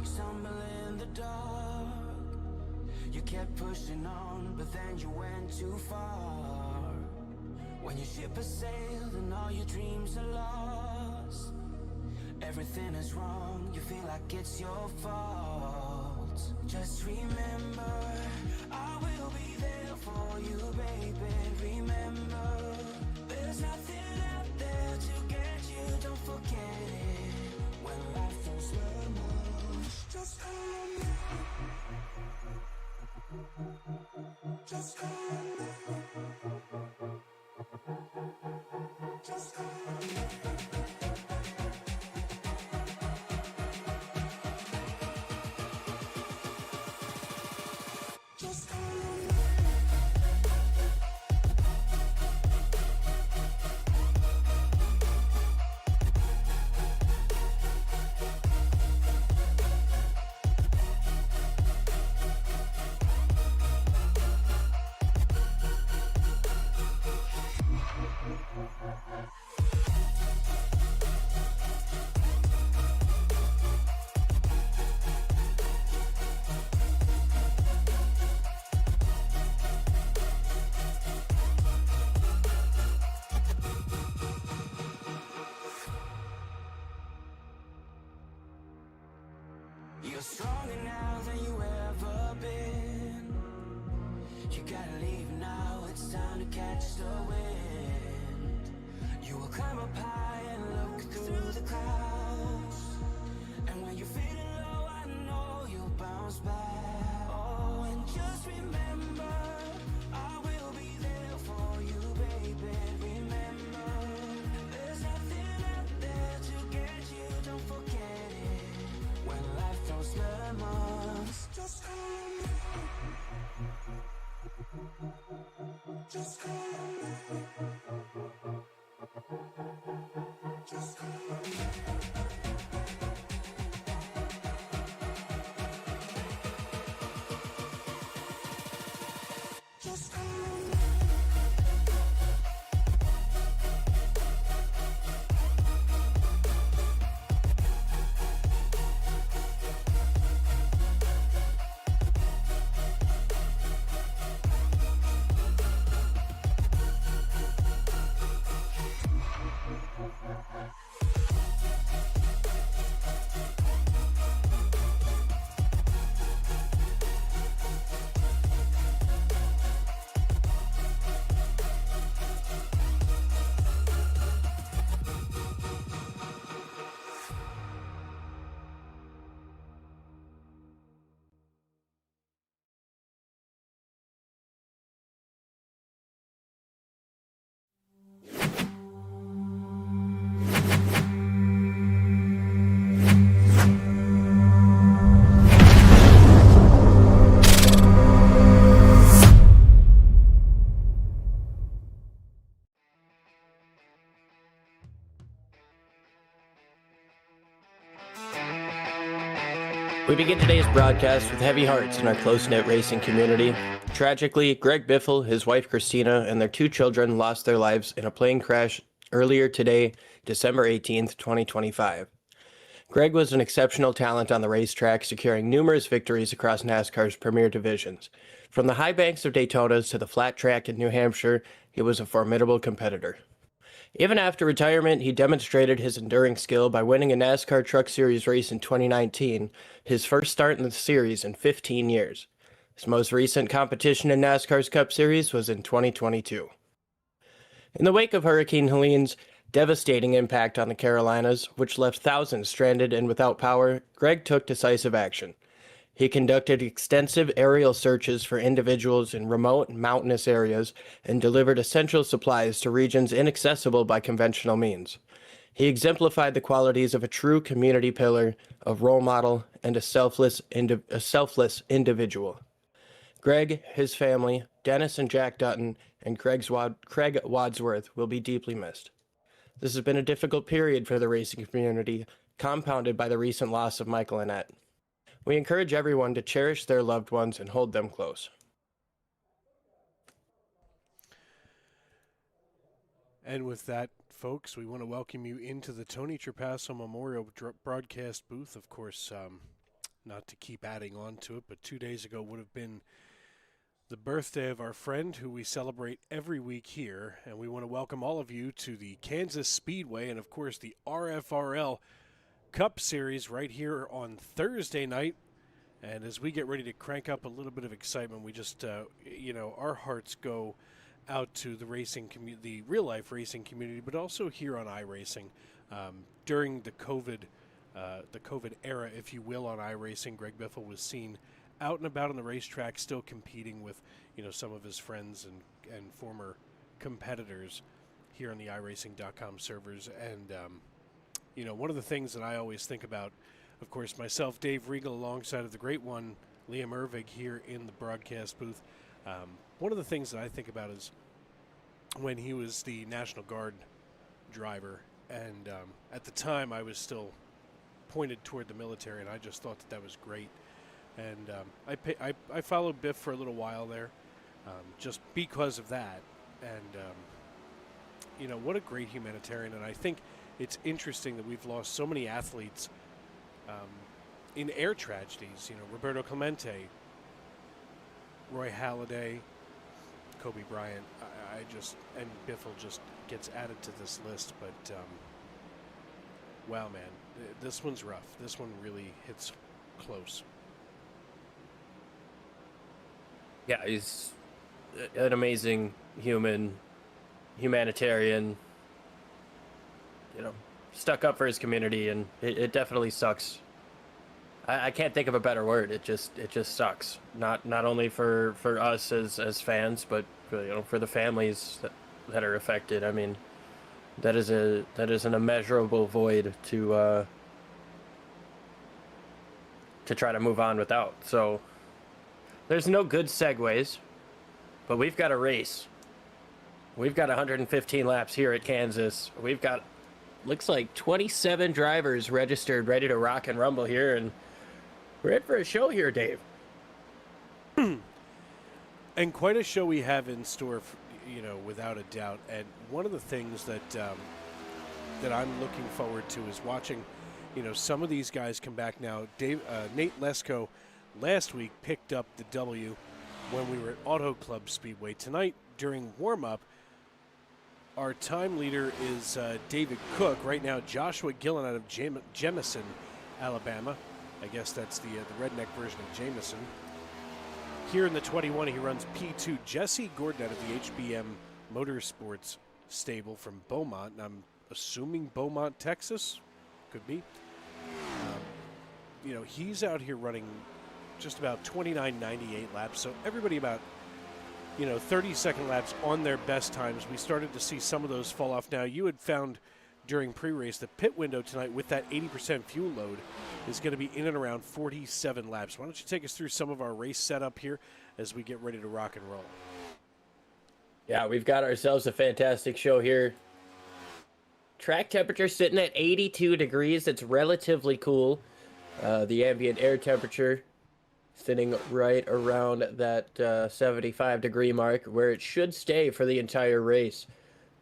You stumble in the dark. You kept pushing on, but then you went too far. When your ship has sailed and all your dreams are lost, everything is wrong, you feel like it's your fault. Just remember, I will be there for you, baby. Remember, there's nothing out there to get you, don't forget it. When life throws lemons, just call me. Just call me. Just call me. Just call me. You're stronger now than you ever been. You gotta leave now, it's time to catch the wind. You will climb up high and look through the clouds. And when you're feeling low, I know you'll bounce back. Oh, and just remember, I will be there for you, baby. Remember, there's nothing out there to get you, don't forget it. When life throws lemons, just call me. Just call me. Just call me. Just call me. We begin today's broadcast with heavy hearts in our close-knit racing community. Tragically, Greg Biffle, his wife Christina, and their two children lost their lives in a plane crash earlier today, December 18th, 2025. Greg was an exceptional talent on the racetrack, securing numerous victories across NASCAR's premier divisions. From the high banks of Daytona's to the flat track in New Hampshire, he was a formidable competitor. Even after retirement, he demonstrated his enduring skill by winning a NASCAR Truck Series race in 2019, his first start in the series in 15 years. His most recent competition in NASCAR's Cup Series was in 2022. In the wake of Hurricane Helene's devastating impact on the Carolinas, which left thousands stranded and without power, Greg took decisive action. He conducted extensive aerial searches for individuals in remote and mountainous areas and delivered essential supplies to regions inaccessible by conventional means. He exemplified the qualities of a true community pillar, a role model, and a selfless individual. Greg, his family, Dennis and Jack Dutton, and Craig Wadsworth will be deeply missed. This has been a difficult period for the racing community, compounded by the recent loss of Michael Annett. We encourage everyone to cherish their loved ones and hold them close. And with that, folks, we want to welcome you into the Tony Trapasso Memorial broadcast booth. Of course, not to keep adding on to it, but 2 days ago would have been the birthday of our friend who we celebrate every week here. And we want to welcome all of you to the Kansas Speedway and, of course, the RFRL Cup Series right here on Thursday night. And as we get ready to crank up a little bit of excitement, we just, our hearts go out to the racing community, the real-life racing community, but also here on iRacing. During the COVID era, if you will, on iRacing, Greg Biffle was seen out and about on the racetrack, still competing with, some of his friends and former competitors here on the iRacing.com servers. And, one of the things that I always think about, of course, myself, Dave Regal, alongside of the great one, Liam Ervig, here in the broadcast booth. One of the things that I think about is when he was the National Guard driver, and at the time I was still pointed toward the military, and I just thought that was great. And I followed Biff for a little while there, just because of that. And, what a great humanitarian. And I think it's interesting that we've lost so many athletes in air tragedies. Roberto Clemente, Roy Halladay, Kobe Bryant. And Biffle just gets added to this list. But, wow, man, this one's rough. This one really hits close. Yeah, he's an amazing humanitarian, stuck up for his community, and it definitely sucks. I can't think of a better word. It just sucks. Not only for us as fans, but for the families that are affected. I mean, that is an immeasurable void to try to move on without. So there's no good segues, but we've got a race. We've got 115 laps here at Kansas. We've got, looks like 27 drivers registered, ready to rock and rumble here, and we're in for a show here, Dave. And quite a show we have in store, without a doubt. And one of the things that I'm looking forward to is watching, some of these guys come back now. Nate Lesko last week picked up the W when we were at Auto Club Speedway. Tonight, during warm-up, our time leader is David Cook. Right now, Joshua Gillen out of Jemison, Alabama. I guess that's the redneck version of Jameson. Here in the 21, he runs P2. Jesse Gordon out of the HBM Motorsports stable from Beaumont. And I'm assuming Beaumont, Texas. Could be. He's out here running just about 29.98 laps. So everybody about, 30-second laps on their best times. We started to see some of those fall off. Now, you had found during pre-race the pit window tonight with that 80% fuel load is going to be in and around 47 laps. Why don't you take us through some of our race setup here as we get ready to rock and roll? Yeah, we've got ourselves a fantastic show here. Track temperature sitting at 82 degrees. It's relatively cool. The ambient air temperature sitting right around that 75 degree mark, where it should stay for the entire race.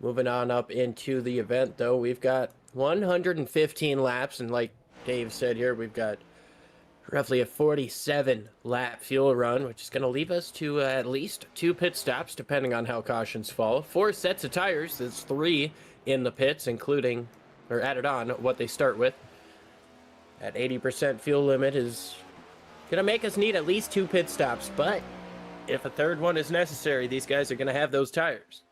Moving on up into the event, though, we've got 115 laps, and like Dave said here, we've got roughly a 47-lap fuel run, which is going to leave us to at least 2 pit stops, depending on how cautions fall. 4 sets of tires. There's 3 in the pits, including, or added on, what they start with. That 80% fuel limit is going to make us need at least 2 pit stops, but if a third one is necessary, these guys are going to have those tires.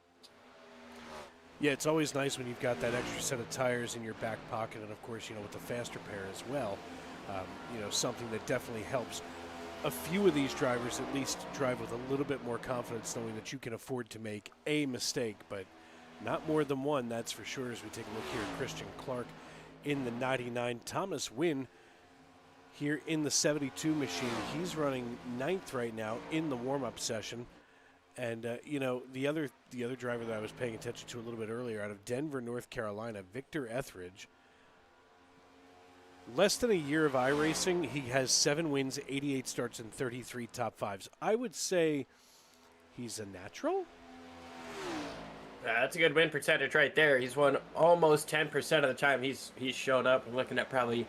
Yeah, it's always nice when you've got that extra set of tires in your back pocket, and of course, with the faster pair as well. Something that definitely helps a few of these drivers at least drive with a little bit more confidence, knowing that you can afford to make a mistake, but not more than one, that's for sure. As we take a look here at Christian Clark in the 99, Thomas Wynn here in the 72 machine. He's running 9th right now in the warm-up session. And, the other driver that I was paying attention to a little bit earlier out of Denver, North Carolina, Victor Etheridge. Less than a year of iRacing, he has 7 wins, 88 starts, and 33 top 5s. I would say he's a natural. That's a good win percentage right there. He's won almost 10% of the time he's shown up. I'm looking at probably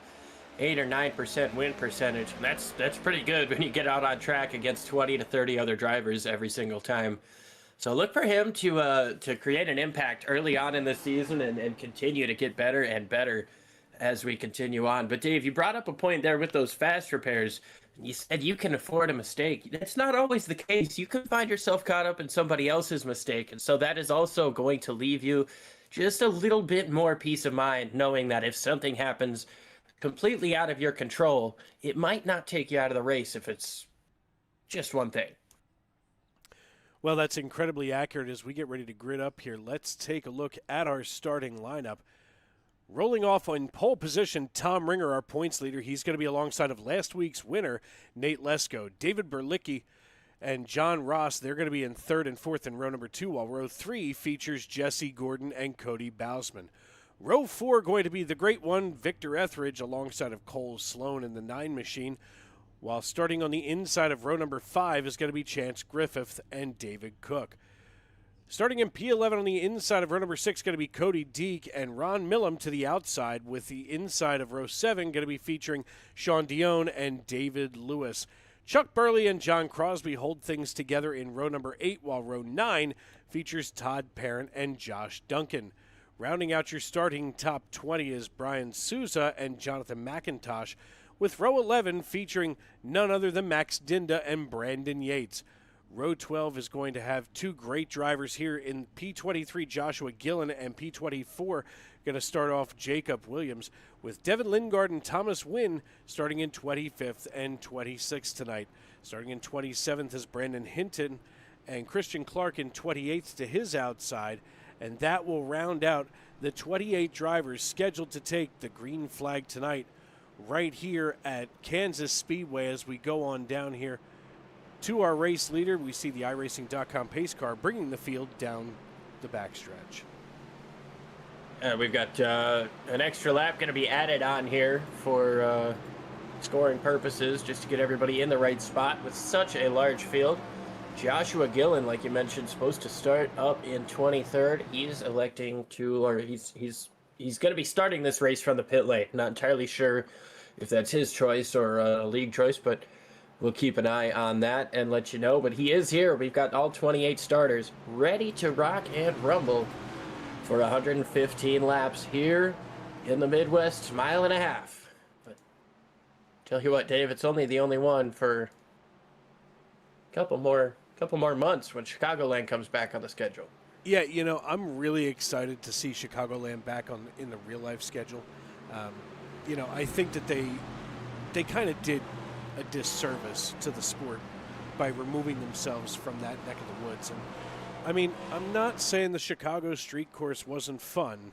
8 or 9% win percentage. And that's pretty good when you get out on track against 20 to 30 other drivers every single time. So look for him to create an impact early on in the season and continue to get better and better as we continue on. But Dave, you brought up a point there with those fast repairs. You said you can afford a mistake. That's not always the case. You can find yourself caught up in somebody else's mistake. And so that is also going to leave you just a little bit more peace of mind, knowing that if something happens completely out of your control, it might not take you out of the race if it's just one thing. Well, that's incredibly accurate. As we get ready to grid up here, let's take a look at our starting lineup. Rolling off on pole position, Tom Ringer, our points leader. He's going to be alongside of last week's winner, Nate Lesko. David Berlicki and John Ross, they're going to be in third and fourth in row number 2, while row 3 features Jesse Gordon and Cody Bausman. Row 4 going to be the great one, Victor Etheridge, alongside of Cole Sloan in the 9 machine, while starting on the inside of row number 5 is going to be Chance Griffith and David Cook. Starting in P11 on the inside of row number 6 going to be Cody Deek and Ron Millam to the outside, with the inside of row 7 going to be featuring Sean Dion and David Lewis. Chuck Burley and John Crosby hold things together in row number 8, while row 9 features Todd Parent and Josh Duncan. Rounding out your starting top 20 is Brian Souza and Jonathan McIntosh, with row 11 featuring none other than Max Dinda and Brandon Yates. Row 12 is going to have two great drivers here in P23, Joshua Gillen, and P24 going to start off Jacob Williams, with Devin Lingard and Thomas Wynn starting in 25th and 26th tonight. Starting in 27th is Brandon Hinton and Christian Clark in 28th to his outside, and that will round out the 28 drivers scheduled to take the green flag tonight right here at Kansas Speedway. As we go on down here to our race leader, we see the iRacing.com pace car bringing the field down the backstretch. We've got an extra lap going to be added on here for scoring purposes, just to get everybody in the right spot with such a large field. Joshua Gillen, like you mentioned, supposed to start up in 23rd. He's electing to, or he's going to be starting this race from the pit lane. Not entirely sure if that's his choice or a league choice, but we'll keep an eye on that and let you know. But he is here. We've got all 28 starters ready to rock and rumble for 115 laps here in the Midwest mile and a half. But tell you what, Dave, it's only the only one for a couple more months when Chicagoland comes back on the schedule. Yeah, you know, I'm really excited to see Chicagoland back in the real life schedule. You know, I think that they kind of did a disservice to the sport by removing themselves from that neck of the woods. And I mean, I'm not saying the Chicago street course wasn't fun,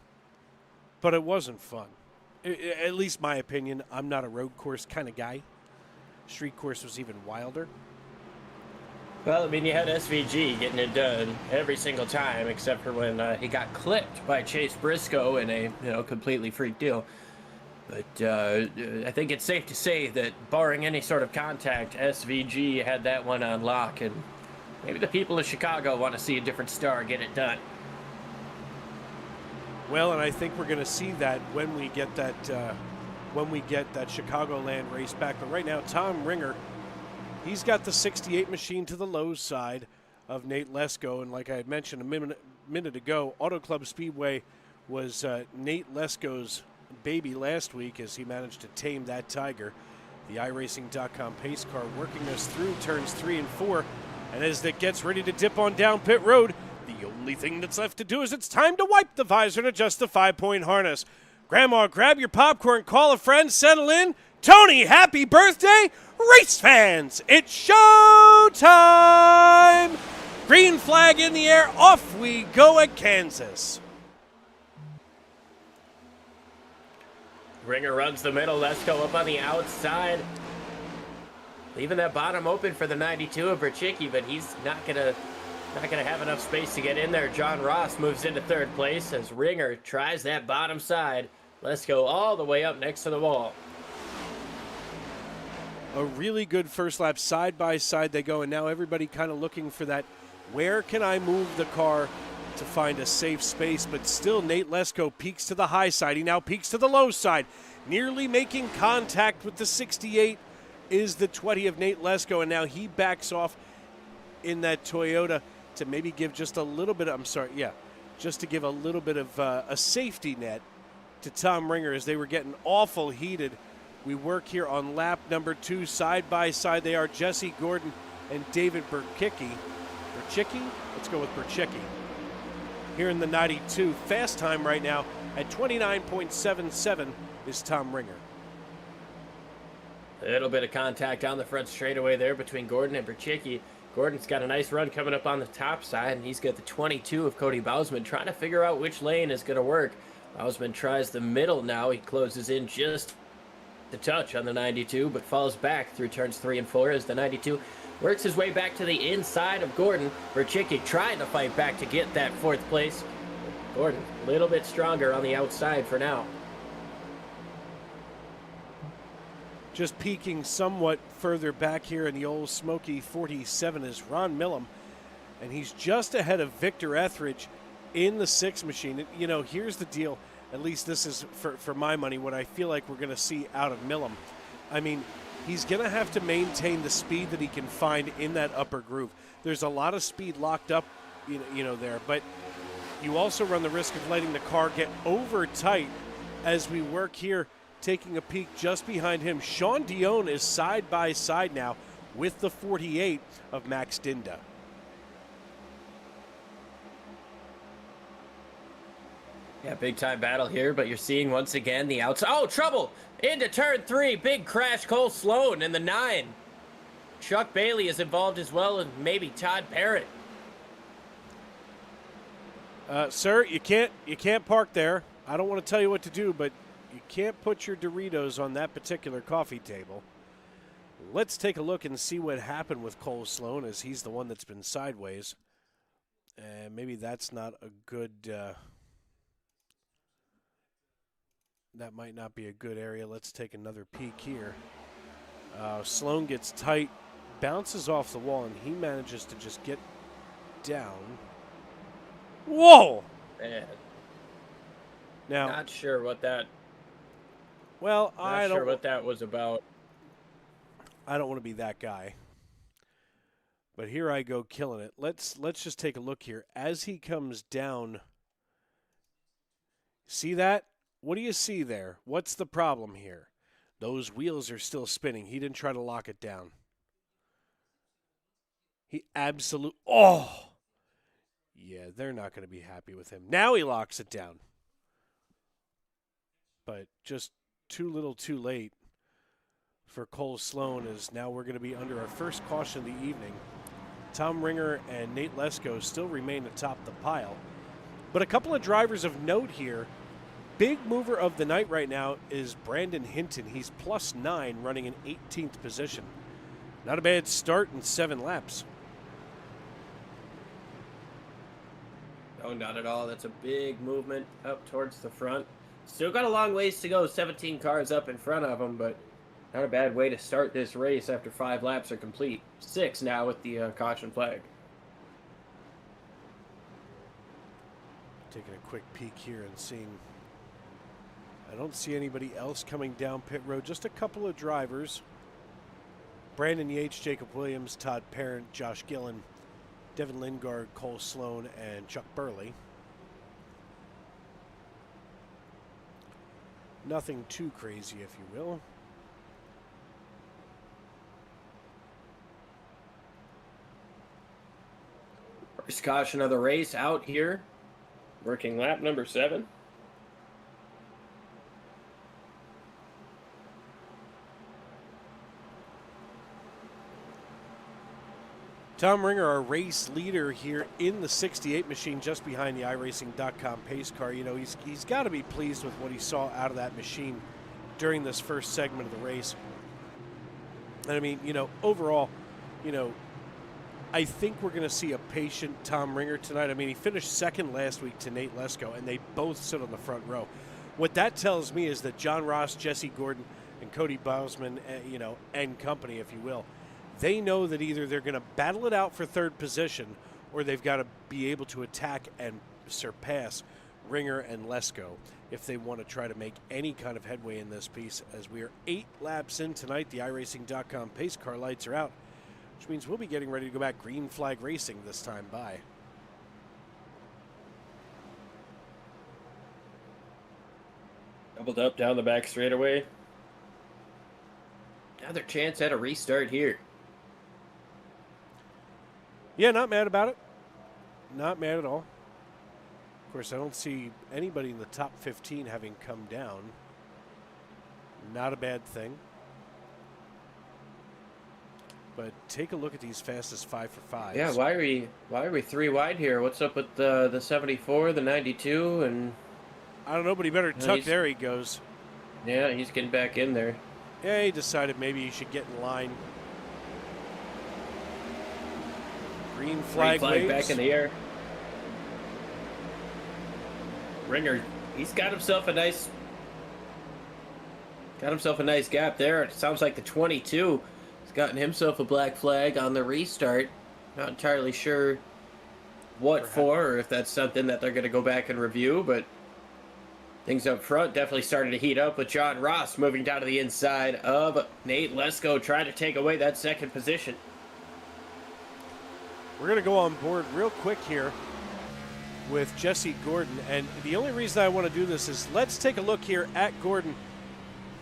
but it wasn't fun. At least my opinion. I'm not a road course kind of guy. Street course was even wilder. Well, I mean, you had SVG getting it done every single time, except for when he got clipped by Chase Briscoe in a completely freak deal. But I think it's safe to say that, barring any sort of contact, SVG had that one on lock, and maybe the people of Chicago want to see a different star get it done. Well, and I think we're going to see that when we get that Chicagoland race back. But right now, Tom Ringer, he's got the 68 machine to the low side of Nate Lesko, and like I had mentioned a minute ago, Auto Club Speedway was Nate Lesko's baby last week, as he managed to tame that tiger. The iRacing.com pace car working us through turns 3 and 4, and as it gets ready to dip on down pit road, the only thing that's left to do is it's time to wipe the visor and adjust the 5-point harness. Grandma, grab your popcorn, call a friend, settle in. Tony, happy birthday! Race fans, it's show time! Green flag in the air, off we go at Kansas. Ringer runs the middle. Let's go up on the outside, leaving that bottom open for the 92 of Berchicki, but he's not gonna have enough space to get in there. John Ross moves into third place as Ringer tries that bottom side. Let's go all the way up next to the wall. A really good first lap, side by side they go, and now everybody kind of looking for that, where can I move the car to find a safe space, but still Nate Lesko peeks to the high side. He now peeks to the low side, nearly making contact with the 68 is the 20 of Nate Lesko, and now he backs off in that Toyota to maybe give just a little bit of, just to give a little bit of a safety net to Tom Ringer as they were getting awful heated. We work here on lap number 2, side by side. They are Jesse Gordon and David Berchicki. Let's go with Berchicki. Here in the 92. Fast time right now at 29.77 is Tom Ringer. A little bit of contact on the front straightaway there between Gordon and Berchicki. Gordon's got a nice run coming up on the top side, and he's got the 22 of Cody Bausman trying to figure out which lane is going to work. Bausman tries the middle now. He closes in just a touch on the 92, but falls back through turns 3 and 4 as the 92 works his way back to the inside of Gordon. Berchicki trying to fight back to get that 4th place. Gordon a little bit stronger on the outside for now. Just peeking somewhat further back here in the old Smoky 47 is Ron Millam, and he's just ahead of Victor Etheridge in the 6 machine. You know, here's the deal. At least this is, for my money, what I feel like we're going to see out of Millam. I mean, he's going to have to maintain the speed that he can find in that upper groove. There's a lot of speed locked up, there, but you also run the risk of letting the car get over tight as we work here. Taking a peek just behind him, Sean Dion is side by side now with the 48 of Max Dinda. Yeah, big time battle here, but you're seeing once again the outside. Oh, trouble! Into turn 3, big crash, Cole Sloan in the 9. Chuck Bailey is involved as well, and maybe Todd Parrott. Sir, you can't park there. I don't want to tell you what to do, but you can't put your Doritos on that particular coffee table. Let's take a look and see what happened with Cole Sloan, as he's the one that's been sideways. And maybe that's not a good... that might not be a good area. Let's take another peek here. Sloan gets tight, bounces off the wall, and he manages to just get down. Whoa! Man. Now, Not sure what that... well, Not sure what that was about. I don't want to be that guy. But here I go killing it. Let's just take a look here. As he comes down, see that? What do you see there? What's the problem here? Those wheels are still spinning. He didn't try to lock it down. He absolutely... Oh! Yeah, they're not going to be happy with him. Now he locks it down. But just too little too late for Cole Sloan, as now we're going to be under our first caution of the evening. Tom Ringer and Nate Lesko still remain atop the pile. But a couple of drivers of note here. Big mover of the night right now is Brandon Hinton. He's +9, running in 18th position. Not a bad start in 7 laps. No, not at all. That's a big movement up towards the front. Still got a long ways to go, 17 cars up in front of him, but not a bad way to start this race after 5 laps are complete. 6 now with the caution flag. Taking a quick peek here and seeing... I don't see anybody else coming down pit road. Just a couple of drivers. Brandon Yates, Jacob Williams, Todd Parent, Josh Gillen, Devin Lingard, Cole Sloan, and Chuck Burley. Nothing too crazy, if you will. First caution of the race out here. Working lap number 7. Tom Ringer, our race leader here in the 68 machine, just behind the iRacing.com pace car. You know, he's got to be pleased with what he saw out of that machine during this first segment of the race. And I mean, you know, overall, you know, I think we're going to see a patient Tom Ringer tonight. I mean, he finished second last week to Nate Lesko, and they both sit on the front row. What that tells me is that John Ross, Jesse Gordon, and Cody Bausman, you know, and company, if you will, they know that either they're going to battle it out for third position or they've got to be able to attack and surpass Ringer and Lesko if they want to try to make any kind of headway in this piece. As we are 8 laps in tonight, the iRacing.com pace car lights are out, which means we'll be getting ready to go back green flag racing this time by. Doubled up down the back straightaway. Another chance at a restart here. Yeah, not mad about it. Not mad at all. Of course, I don't see anybody in the top 15 having come down. Not a bad thing. But take a look at these fastest 5 for 5s. Yeah, why are we 3 wide here? What's up with the 74, the 92, and I don't know, but he better tuck. There he goes. Yeah, he's getting back in there. Yeah, he decided maybe he should get in line. Green flag waves. Back in the air. Ringer, he's got himself a nice gap there. It sounds like the 22 has gotten himself a black flag on the restart. Not entirely sure what for, or if that's something that they're going to go back and review, but things up front definitely started to heat up with John Ross moving down to the inside of Nate Lesko, trying to take away that second position. We're going to go on board real quick here with Jesse Gordon. And the only reason I want to do this is let's take a look here at Gordon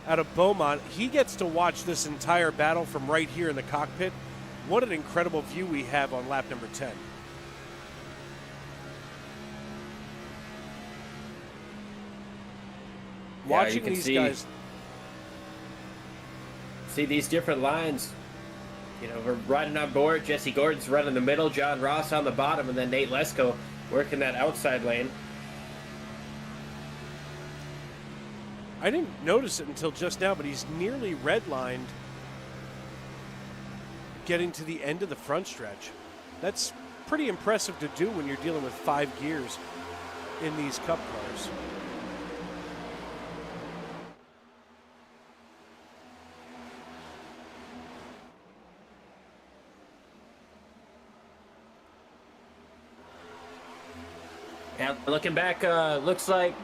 out of Beaumont. He gets to watch this entire battle from right here in the cockpit. What an incredible view we have on lap number 10. Watching these guys. See these different lines. You know, we're riding on board. Jesse Gordon's running the middle, John Ross on the bottom, and then Nate Lesko working that outside lane. I didn't notice it until just now, but he's nearly redlined getting to the end of the front stretch. That's pretty impressive to do when you're dealing with 5 gears in these cup cars. Yeah, looking back, looks like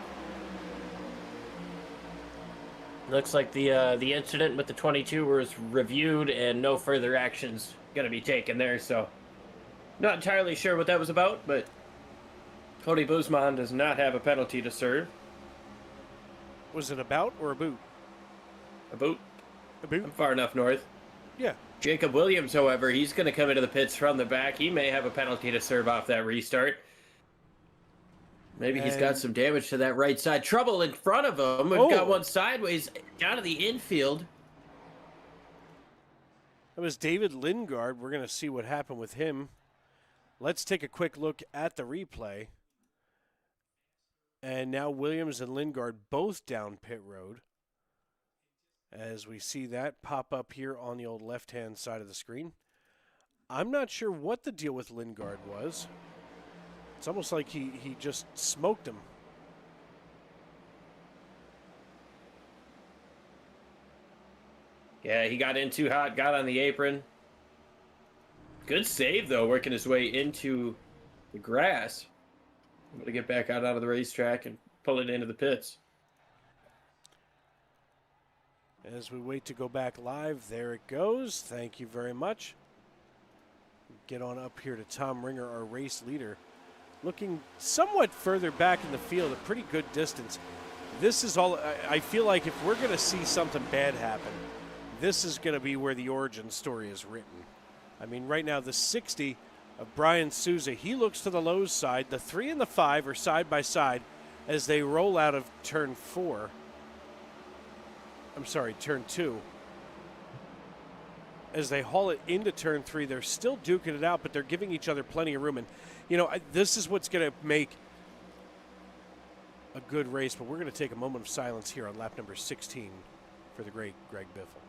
the incident with the 22 was reviewed and no further actions going to be taken there. So, not entirely sure what that was about, but Cody Boozman does not have a penalty to serve. Was it a bout or a boot? A boot. A boot? I'm far enough north. Yeah. Jacob Williams, however, he's going to come into the pits from the back. He may have a penalty to serve off that restart. Maybe he's got some damage to that right side. Trouble in front of him. We've got one sideways down to the infield. That was David Lingard. We're going to see what happened with him. Let's take a quick look at the replay. And now Williams and Lingard both down pit road. As we see that pop up here on the old left-hand side of the screen. I'm not sure what the deal with Lingard was. It's almost like he just smoked him. Yeah, he got in too hot, got on the apron. Good save, though, working his way into the grass. I'm going to get back out onto the racetrack and pull it into the pits. As we wait to go back live, there it goes. Thank you very much. Get on up here to Tom Ringer, our race leader. Looking somewhat further back in the field, a pretty good distance. This is all, I feel like if we're going to see something bad happen, this is going to be where the origin story is written. I mean, right now, the 60 of Brian Souza, he looks to the low side. The 3 and the 5 are side by side as they roll out of turn 4. I'm sorry, turn 2. As they haul it into turn 3, they're still duking it out, but they're giving each other plenty of room. And, you know, this is what's going to make a good race. But we're going to take a moment of silence here on lap number 16 for the great Greg Biffle.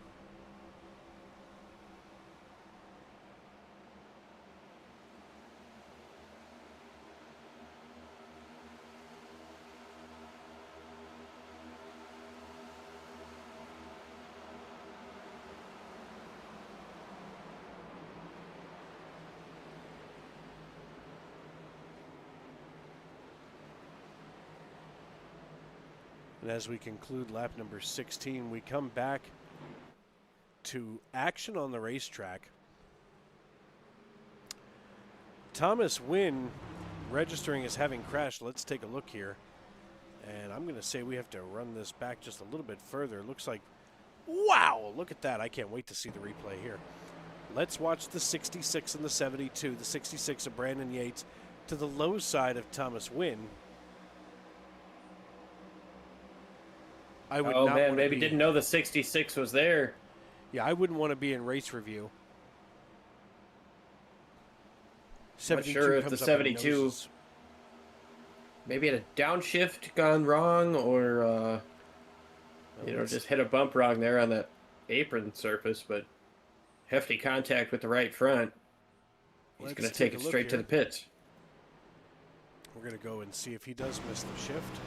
And as we conclude lap number 16, we come back to action on the racetrack. Thomas Wynn registering as having crashed. Let's take a look here. And I'm going to say we have to run this back just a little bit further. It looks like, wow, look at that. I can't wait to see the replay here. Let's watch the 66 and the 72. The 66 of Brandon Yates to the low side of Thomas Wynn. I would oh not man, wanna maybe be, didn't know the 66 was there. Yeah, I wouldn't want to be in race review. Not sure if the comes up and 72 noses. maybe had a downshift gone wrong, or just hit a bump wrong there on that apron surface, but hefty contact with the right front. He's going to take it straight to the pits. We're going to go and see if he does miss the shift.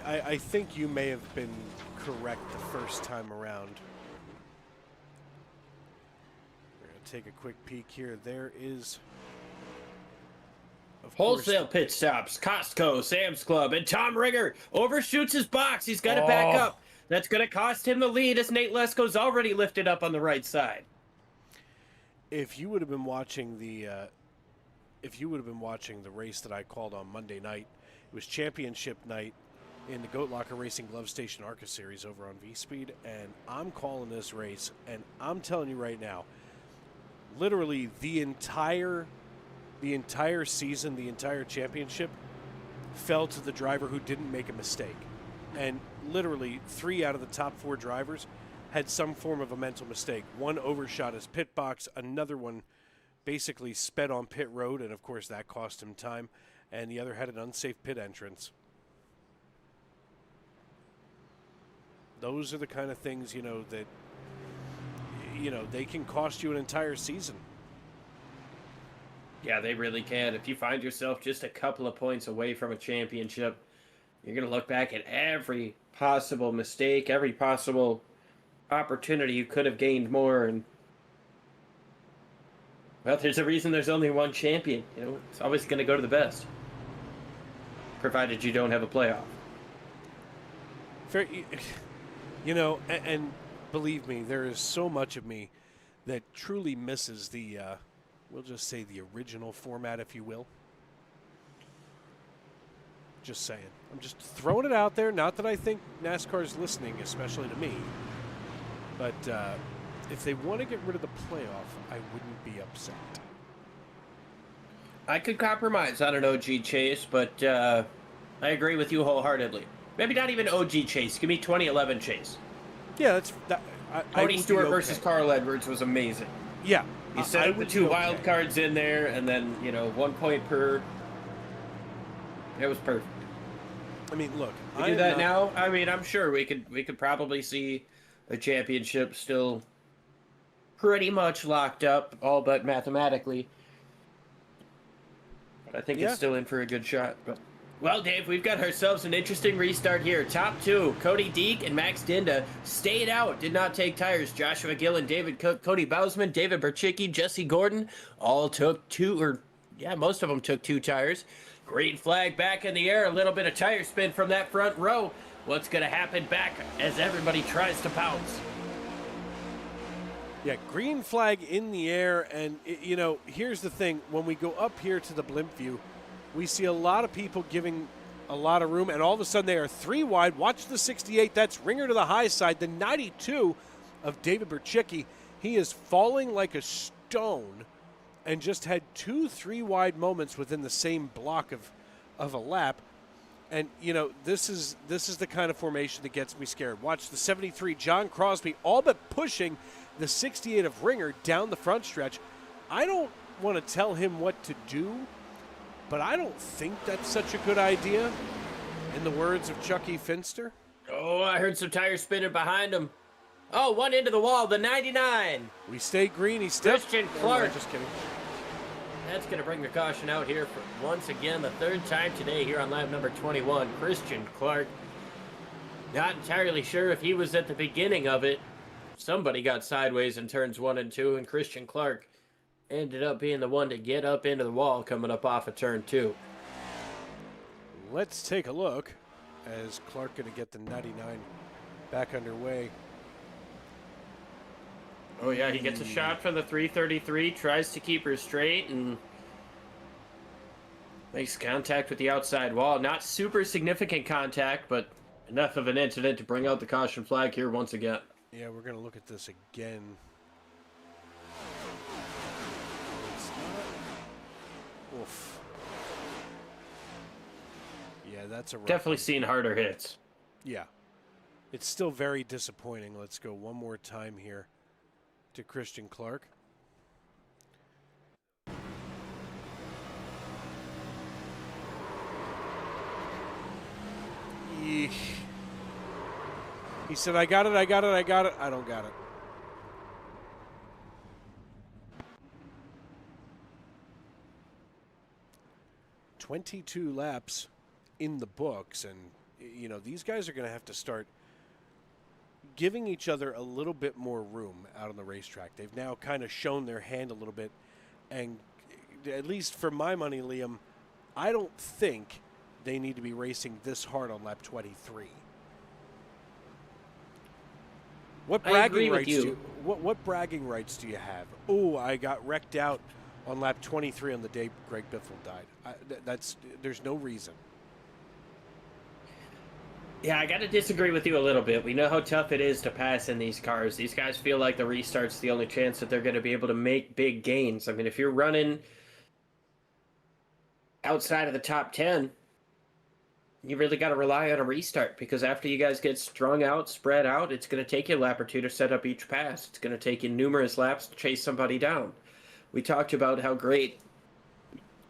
I think you may have been correct the first time around. We're going to take a quick peek here. There is, of Wholesale course, pit stops, Costco, Sam's Club, and Tom Ringer overshoots his box. He's got to back up. That's going to cost him the lead as Nate Lesko's already lifted up on the right side. If you would have been watching the race that I called on Monday night, it was championship night in the Goat Locker Racing Glove Station ARCA Series over on V-Speed, and I'm calling this race, and I'm telling you right now, literally the entire season, the entire championship fell to the driver who didn't make a mistake. And literally 3 out of the top 4 drivers had some form of a mental mistake. One overshot his pit box, another one basically sped on pit road, and of course that cost him time, and the other had an unsafe pit entrance. Those are the kind of things, that, they can cost you an entire season. Yeah, they really can. If you find yourself just a couple of points away from a championship, you're going to look back at every possible mistake, every possible opportunity you could have gained more. And, well, there's a reason there's only one champion. It's always going to go to the best, provided you don't have a playoff. Fair. And believe me, there is so much of me that truly misses the, we'll just say the original format, if you will. Just saying. I'm just throwing it out there. Not that I think NASCAR's listening, especially to me. But if they want to get rid of the playoff, I wouldn't be upset. I could compromise on an OG chase, but I agree with you wholeheartedly. Maybe not even OG chase. Give me 2011 chase. Yeah, Tony Stewart versus Carl Edwards was amazing. Yeah. You set up the 2 wild cards in there, and then, 1 point per. It was perfect. I mean, look. We do that now. I mean, I'm sure we could probably see a championship still pretty much locked up, all but mathematically. But I think it's still in for a good shot. But well, Dave, we've got ourselves an interesting restart here. Top 2, Cody Deek and Max Dinda stayed out, did not take tires. Joshua Gillen, David Cook, Cody Bausman, David Berchicki, Jesse Gordon all took 2, most of them took 2 tires. Green flag back in the air, a little bit of tire spin from that front row. What's going to happen back as everybody tries to pounce? Yeah, green flag in the air, and, here's the thing. When we go up here to the blimp view, we see a lot of people giving a lot of room, and all of a sudden they are 3 wide. Watch the 68. That's Ringer to the high side. The 92 of David Berchicki, he is falling like a stone and just had 2 3-wide moments within the same block of a lap. And, this is the kind of formation that gets me scared. Watch the 73, John Crosby, all but pushing the 68 of Ringer down the front stretch. I don't want to tell him what to do, but I don't think that's such a good idea, in the words of Chucky Finster. Oh, I heard some tires spinning behind him. Oh, one into the wall, the 99. We stay green. He's still. Christian Clark. Just kidding. That's going to bring the caution out here for once again, the 3rd time today here on lap number 21. Christian Clark Not entirely sure if he was at the beginning of it. Somebody got sideways in turns 1 and 2, and Christian Clark ended up being the one to get up into the wall coming up off of turn 2. Let's take a look as Clark going to get the 99 back underway. Oh yeah, he gets a shot from the 333, tries to keep her straight, and makes contact with the outside wall. Not super significant contact, but enough of an incident to bring out the caution flag here once again. Yeah, we're going to look at this again. It's not... Oof. Yeah, that's a rough Definitely one. seen harder hits. Yeah. It's still very disappointing. Let's go one more time here to Christian Clark. Yeesh. He said, I got it. I don't got it. "22 laps in the books, and you know these guys are going to have to start giving each other a little bit more room out on the racetrack. They've now kind of shown their hand a little bit, and at least for my money, Liam, I don't think they need to be racing this hard on lap 23. What bragging rights do you, what bragging rights do you have? Oh, I got wrecked out on lap 23 on the day Greg Biffle died. There's no reason. Yeah, I got to disagree with you a little bit. We know how tough it is to pass in these cars. These guys feel like the restart's the only chance that they're going to be able to make big gains. I mean, if you're running outside of the top 10, you really got to rely on a restart, because after you guys get strung out, spread out, it's going to take you a lap or two to set up each pass. It's going to take you numerous laps to chase somebody down. We talked about how great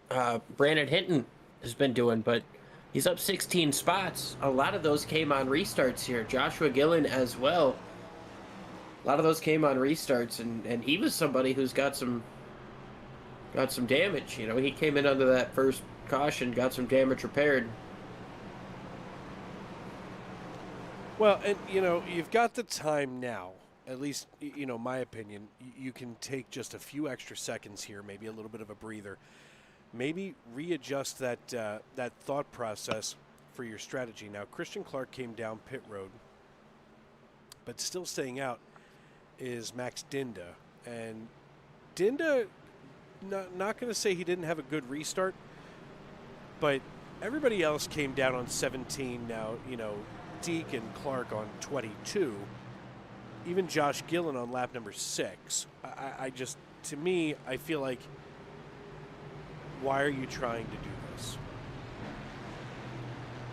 Brandon Hinton has been doing, but he's up 16 spots. A lot of those came on restarts here. Joshua Gillen as well. A lot of those came on restarts, and he was somebody who's got some damage. You know, he came in under that first caution, got some damage repaired. Well, and, you know, you've got the time now, at least, you know, my opinion. You can take just a few extra seconds here, maybe a little bit of a breather. Maybe readjust that that thought process for your strategy. Now, Christian Clark came down pit road, but still staying out is Max Dinda. And Dinda, not going to say he didn't have a good restart, but everybody else came down on 17 now, you know, Deke and Clark on 22, even Josh Gillen on lap number 6. I just, to me, I feel like, why are you trying to do this?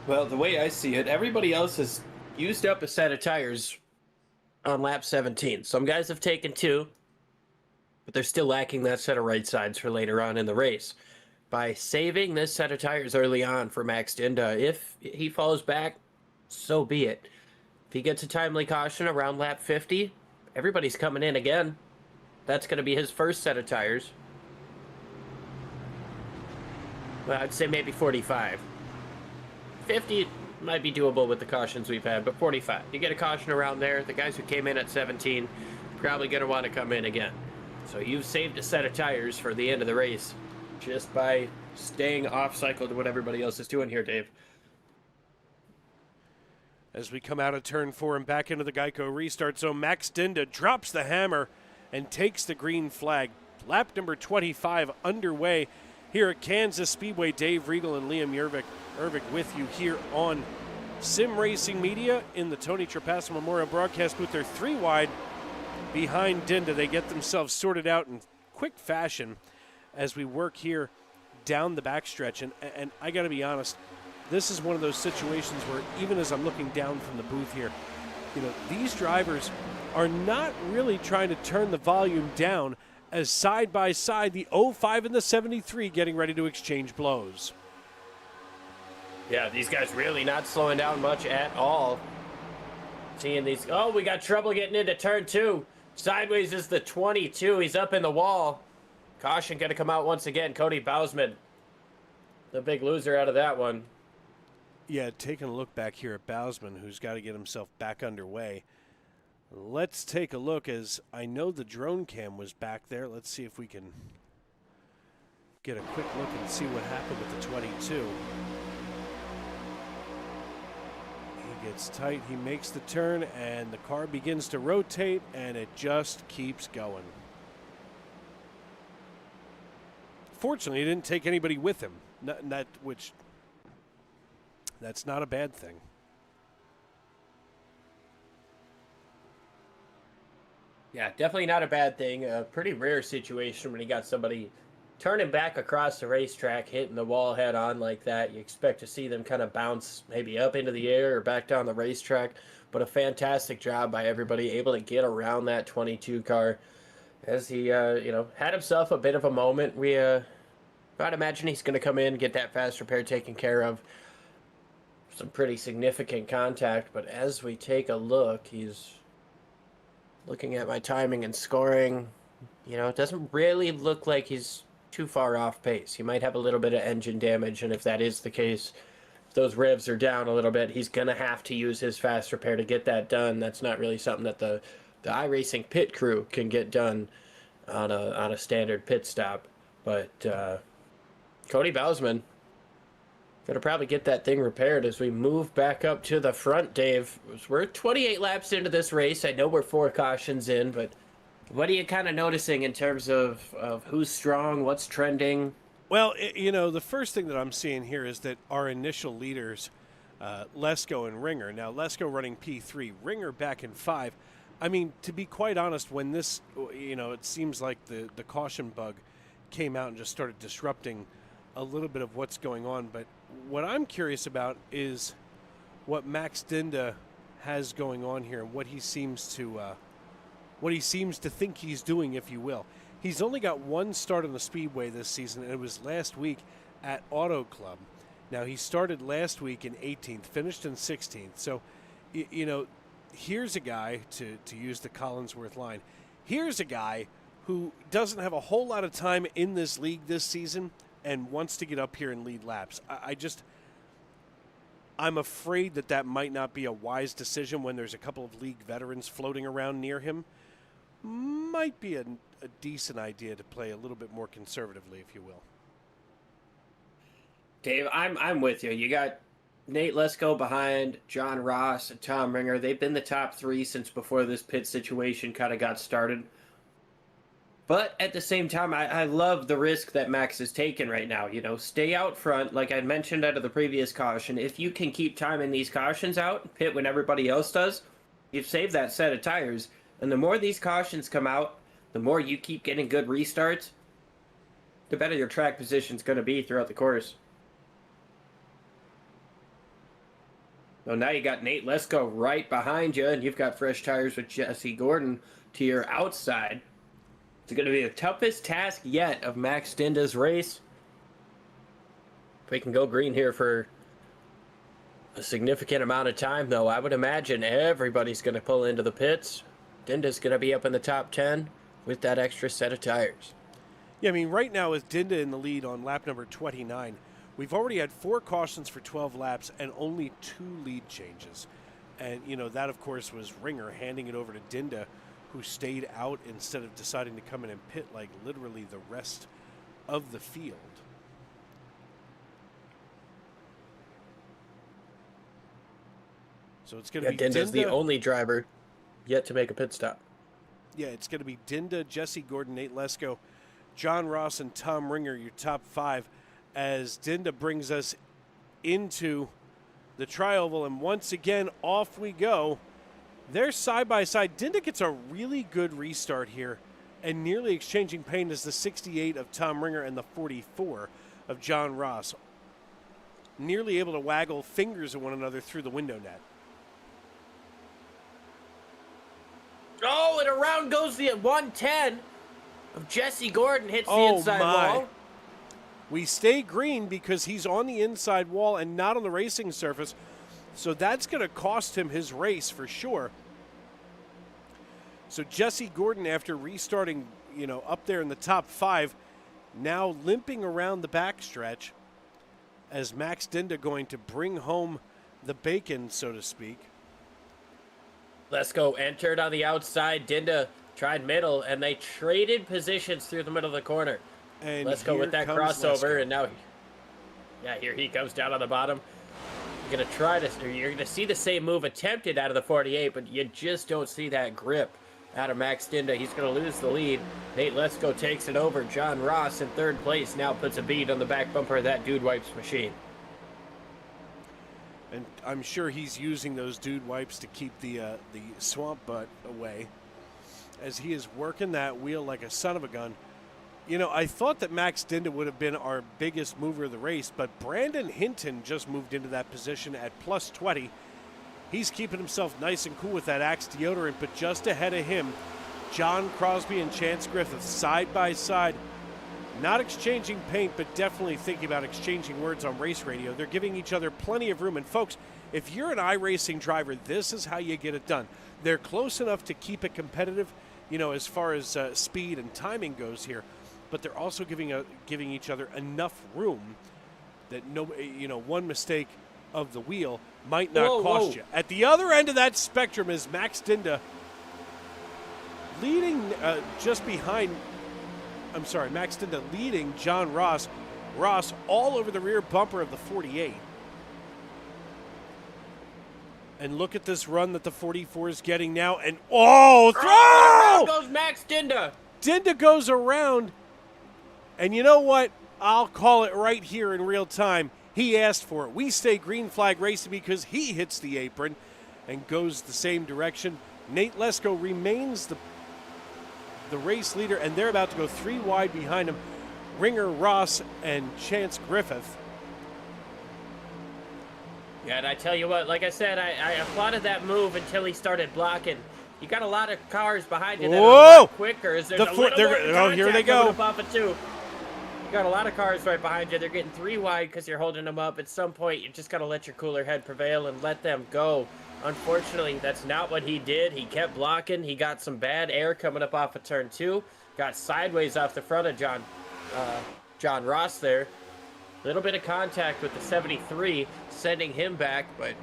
Well, the way I see it, everybody else has used up a set of tires on lap 17. Some guys have taken 2, but they're still lacking that set of right sides for later on in the race. By saving this set of tires early on for Max Dinda, if he falls back, so be it. If he gets a timely caution around lap 50, everybody's coming in again. That's going to be his first set of tires. Well, I'd say maybe 45. 50 might be doable with the cautions we've had, but 45. You get a caution around there, the guys who came in at 17 probably going to want to come in again. So you've saved a set of tires for the end of the race just by staying off cycle to what everybody else is doing here, Dave. As we come out of turn 4 and back into the Geico restart zone, Max Dinda drops the hammer and takes the green flag. Lap number 25 underway here at Kansas Speedway. Dave Riegel and Liam Ervik with you here on Sim Racing Media in the Tony Trapasso Memorial Broadcast booth. They're 3 wide behind Dinda. They get themselves sorted out in quick fashion as we work here down the backstretch. And I got to be honest, this is one of those situations where even as I'm looking down from the booth here, you know, these drivers are not really trying to turn the volume down as side by side the 05 and the 73 getting ready to exchange blows. Yeah, these guys really not slowing down much at all. Seeing these, oh, we got trouble getting into turn 2. Sideways is the 22. He's up in the wall. Caution going to come out once again. Cody Bausman, the big loser out of that one. Yeah, taking a look back here at Bousman, who's got to get himself back underway. Let's take a look, as I know the drone cam was back there. Let's see if we can get a quick look and see what happened with the 22. He gets tight, he makes the turn, and the car begins to rotate, and it just keeps going. Fortunately, he didn't take anybody with him, that's not a bad thing. Yeah, definitely not a bad thing. A pretty rare situation when you got somebody turning back across the racetrack, hitting the wall head on like that. You expect to see them kind of bounce maybe up into the air or back down the racetrack. But a fantastic job by everybody, able to get around that 22 car as he, had himself a bit of a moment. I'd imagine he's going to come in, get that fast repair taken care of. Some pretty significant contact, but as we take a look, he's looking at my timing and scoring. It doesn't really look like he's too far off pace. He might have a little bit of engine damage, and if that is the case, if those revs are down a little bit, he's going to have to use his fast repair to get that done. That's not really something that the iRacing pit crew can get done on a standard pit stop. But Cody Bousman gonna probably get that thing repaired as we move back up to the front, Dave. We're 28 laps into this race. I know we're 4 cautions in, but what are you kind of noticing in terms of who's strong, what's trending? Well, the first thing that I'm seeing here is that our initial leaders, Lesko and Ringer. Now, Lesko running P3, Ringer back in 5. I mean, to be quite honest, when this, it seems like the caution bug came out and just started disrupting a little bit of what's going on. But what I'm curious about is what Max Dinda has going on here and what he seems to think he's doing, if you will. He's only got one start on the Speedway this season, and it was last week at Auto Club. Now, he started last week in 18th, finished in 16th. So, here's a guy, to use the Collinsworth line, here's a guy who doesn't have a whole lot of time in this league this season and wants to get up here and lead laps. I'm afraid that might not be a wise decision when there's a couple of league veterans floating around near him. Might be a decent idea to play a little bit more conservatively, if you will. Dave, I'm with you. You got Nate Lesko behind, John Ross and Tom Ringer. They've been the top 3 since before this pit situation kind of got started. But at the same time, I love the risk that Max is taking right now. Stay out front, like I mentioned out of the previous caution. If you can keep timing these cautions out, pit when everybody else does, you've saved that set of tires. And the more these cautions come out, the more you keep getting good restarts, the better your track position's going to be throughout the course. So now you got Nate Lesko right behind you, and you've got fresh tires with Jesse Gordon to your outside. It's going to be the toughest task yet of Max Dinda's race. If we can go green here for a significant amount of time, though, I would imagine everybody's going to pull into the pits. Dinda's going to be up in the top 10 with that extra set of tires. Yeah, I mean, right now with Dinda in the lead on lap number 29, we've already had 4 cautions for 12 laps and only 2 lead changes. And, that, of course, was Ringer handing it over to Dinda, who stayed out instead of deciding to come in and pit like literally the rest of the field. So it's going to be Dinda's Dinda, the only driver yet to make a pit stop. Yeah, it's going to be Dinda, Jesse Gordon, Nate Lesko, John Ross, and Tom Ringer, your top 5, as Dinda brings us into the tri-oval. And once again, off we go. They're side by side. Dinda gets a really good restart here and nearly exchanging paint as the 68 of Tom Ringer and the 44 of John Ross. Nearly able to waggle fingers at one another through the window net. Oh, and around goes the 110 of Jesse Gordon, hits the inside wall. We stay green because he's on the inside wall and not on the racing surface. So that's going to cost him his race for sure. So Jesse Gordon, after restarting, up there in the top 5, now limping around the backstretch. as Max Dinda going to bring home the bacon, so to speak. Lesko entered on the outside. Dinda tried middle, and they traded positions through the middle of the corner. And Lesko with that crossover, Lesko. and now, here he comes down on the bottom. You're gonna see the same move attempted out of the 48, but you just don't see that grip out of Max Dinda. He's gonna lose the lead. Nate Lesko takes it over. John Ross in third place now puts a bead on the back bumper of that Dude Wipes machine. And I'm sure he's using those Dude Wipes to keep the swamp butt away as he is working that wheel like a son of a gun. You know, I thought that Max Dinda would have been our biggest mover of the race, but Brandon Hinton just moved into that position at plus 20. He's keeping himself nice and cool with that Axe deodorant, but just ahead of him, John Crosby and Chance Griffith side by side, not exchanging paint, but definitely thinking about exchanging words on race radio. They're giving each other plenty of room. And folks, if you're an iRacing driver, this is how you get it done. They're close enough to keep it competitive, you know, as far as speed and timing goes here, but they're also giving each other enough room that one mistake of the wheel might not cost you. At the other end of that spectrum is Max Dinda leading Max Dinda leading John Ross. Ross all over the rear bumper of the 48. And look at this run that the 44 is getting now. And There goes Max Dinda. Dinda goes around. And you know what? I'll call it right here in real time. He asked for it. We stay green flag racing because he hits the apron and goes the same direction. Nate Lesko remains the race leader, and they're about to go 3 wide behind him. Ringer, Ross, and Chance Griffith. Yeah, and I tell you what, like I said, I applauded that move until he started blocking. You got a lot of cars behind you that are a lot quicker. There's here they go. Up at 2. You got a lot of cars right behind you. They're getting 3 wide because you're holding them up. At some point, you just got to let your cooler head prevail and let them go. Unfortunately, that's not what he did. He kept blocking. He got some bad air coming up off of turn 2. Got sideways off the front of John Ross there. A little bit of contact with the 73, sending him back, but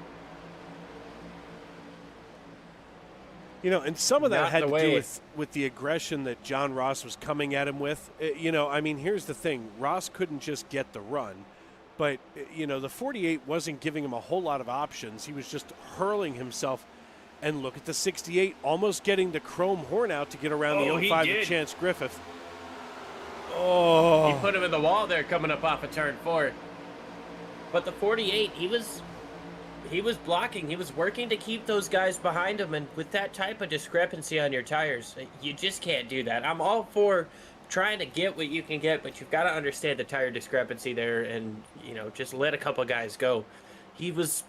you know, and some of that had to do with the aggression that John Ross was coming at him with. You know, I mean, here's the thing. Ross couldn't just get the run, but, you know, the 48 wasn't giving him a whole lot of options. He was just hurling himself. And look at the 68, almost getting the chrome horn out to get around the 05 of Chance Griffith. He put him in the wall there coming up off of turn 4. But the 48, he was blocking. He was working to keep those guys behind him, and with that type of discrepancy on your tires, you just can't do that. I'm all for trying to get what you can get, but you've got to understand the tire discrepancy there and, you know, just let a couple guys go. He was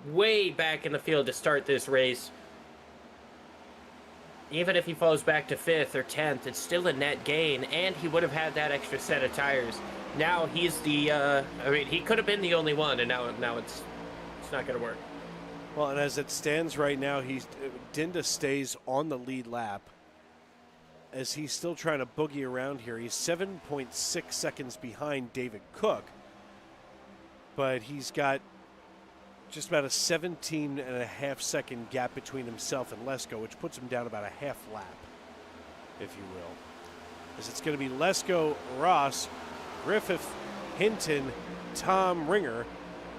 way back in the field to start this race. Even if he falls back to 5th or 10th, it's still a net gain, and he would have had that extra set of tires. Now he's the, I mean, he could have been the only one, and now it's not going to work. Well, and as it stands right now, Dinda stays on the lead lap as he's still trying to boogie around here. He's 7.6 seconds behind David Cook, but he's got just about a 17.5-second gap between himself and Lesko, which puts him down about a half lap, if you will. As it's going to be Lesko, Ross, Griffith, Hinton, Tom, Ringer,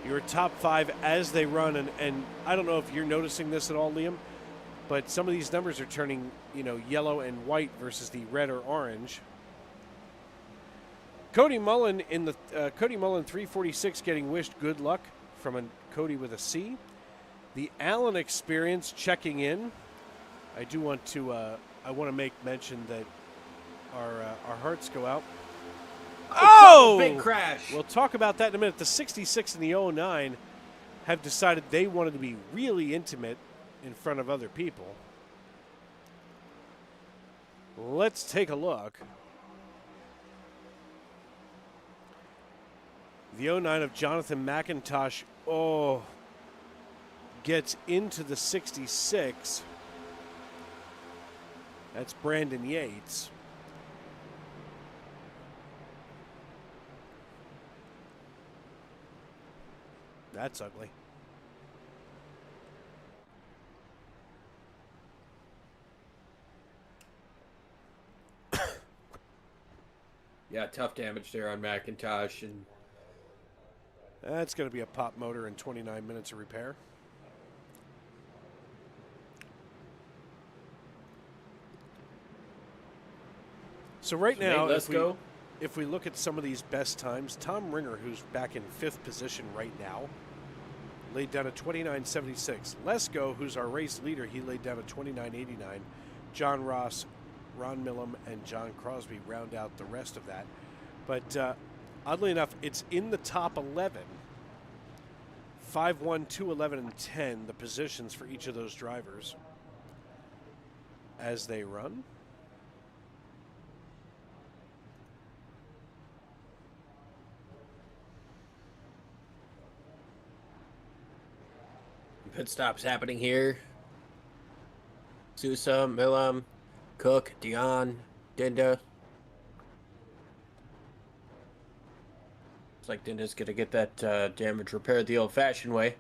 your top 5 as they run. And I don't know if you're noticing this at all, Liam, but some of these numbers are turning, you know, yellow and white versus the red or orange. Cody Mullen in the Cody Mullen 346 getting wished good luck from a Cody with a C. The Allen Experience checking in. I do want to I want to make mention that our hearts go out. Big crash. We'll talk about that in a minute. The 66 and the 09 have decided they wanted to be really intimate in front of other people. Let's take a look. The 09 of Jonathan McIntosh, gets into the 66. That's Brandon Yates. That's ugly. Yeah, tough damage there on McIntosh. And That's going to be a pop motor in 29 minutes of repair. So right now, if we look at some of these best times, Tom Ringer, who's back in 5th position right now, laid down a 29.76. Lesko, who's our race leader, he laid down a 29.89. John Ross, Ron Millam, and John Crosby round out the rest of that. But oddly enough, it's in the top 11. 5, 1, 2, 11, and 10, the positions for each of those drivers as they run. pit stops happening here. Sousa, Millam, Cook, Dion, Dinda. Looks like Dinda's going to get that damage repaired the old-fashioned way.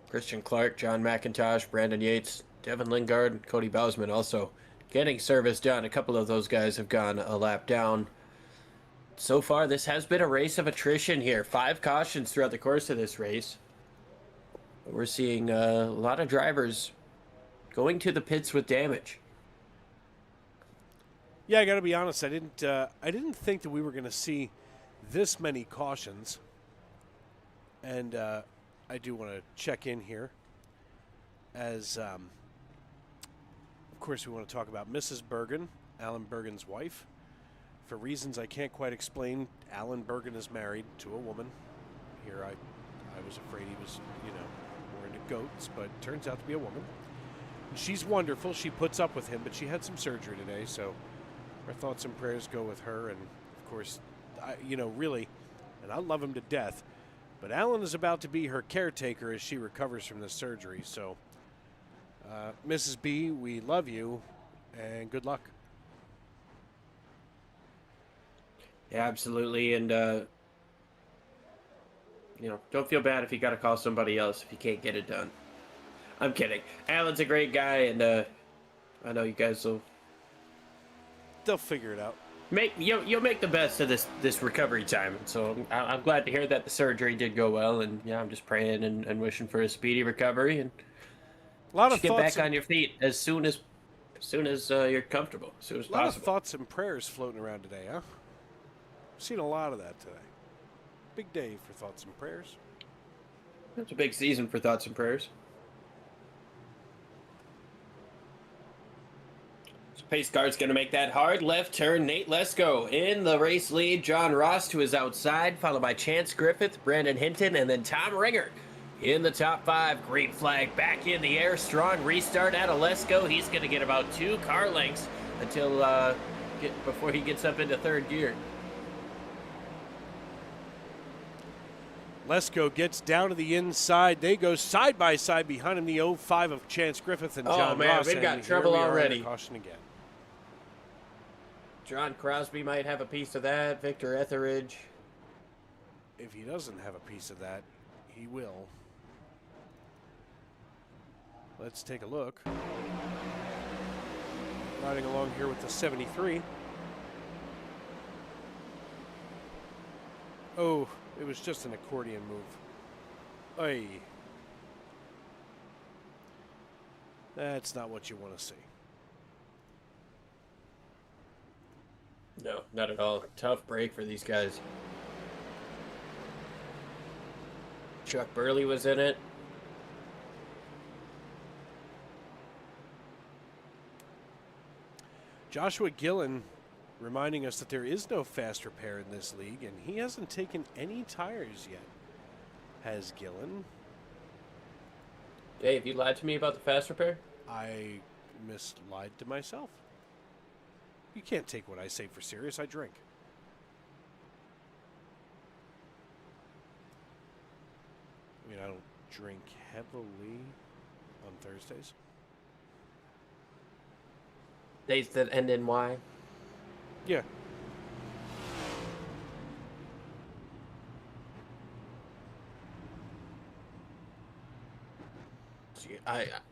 Christian Clark, John McIntosh, Brandon Yates, Devin Lingard, and Cody Bausman also getting service done. A couple of those guys have gone a lap down. So far, this has been a race of attrition here. 5 cautions throughout the course of this race. We're seeing a lot of drivers going to the pits with damage. Yeah, I got to be honest. I didn't think that we were going to see this many cautions, and I do want to check in here. As of course, we want to talk about Mrs. Bergen, Alan Bergen's wife. For reasons I can't quite explain, Alan Bergen is married to a woman. Here, I was afraid he was, more into goats, but turns out to be a woman. She's wonderful. She puts up with him, but she had some surgery today, so our thoughts and prayers go with her. And, of course, really, and I love him to death, but Alan is about to be her caretaker as she recovers from this surgery. So, Mrs. B, we love you, and good luck. Yeah, absolutely. And, don't feel bad if you got to call somebody else if you can't get it done. I'm kidding. Alan's a great guy, and I know you guys will. They'll figure it out. You'll make the best of this recovery time. So I'm glad to hear that the surgery did go well, and I'm just praying and wishing for a speedy recovery and a lot of get back on your feet as soon as you're comfortable, as soon as possible. A lot of thoughts and prayers floating around today, huh? I've seen a lot of that today. Big day for thoughts and prayers. It's a big season for thoughts and prayers. Pace car's going to make that hard left turn. Nate Lesko in the race lead. John Ross to his outside, followed by Chance Griffith, Brandon Hinton, and then Tom Ringer in the top 5. Green flag back in the air. Strong restart out of Lesko. He's going to get about 2 car lengths until before he gets up into 3rd gear. Lesko gets down to the inside. They go side by side behind him. The 05 of Chance Griffith and John Ross. They've got trouble already. Caution again. John Crosby might have a piece of that. Victor Etheridge. If he doesn't have a piece of that, he will. Let's take a look. Riding along here with the 73. Oh, it was just an accordion move. Oy. That's not what you want to see. No, not at all. Tough break for these guys. Chuck Burley was in it. Joshua Gillen reminding us that there is no fast repair in this league, and he hasn't taken any tires yet. Has Gillen? Dave, you lied to me about the fast repair? I mislied to myself. You can't take what I say for serious. I drink. I mean, I don't drink heavily on Thursdays. Days that end in Y? Yeah.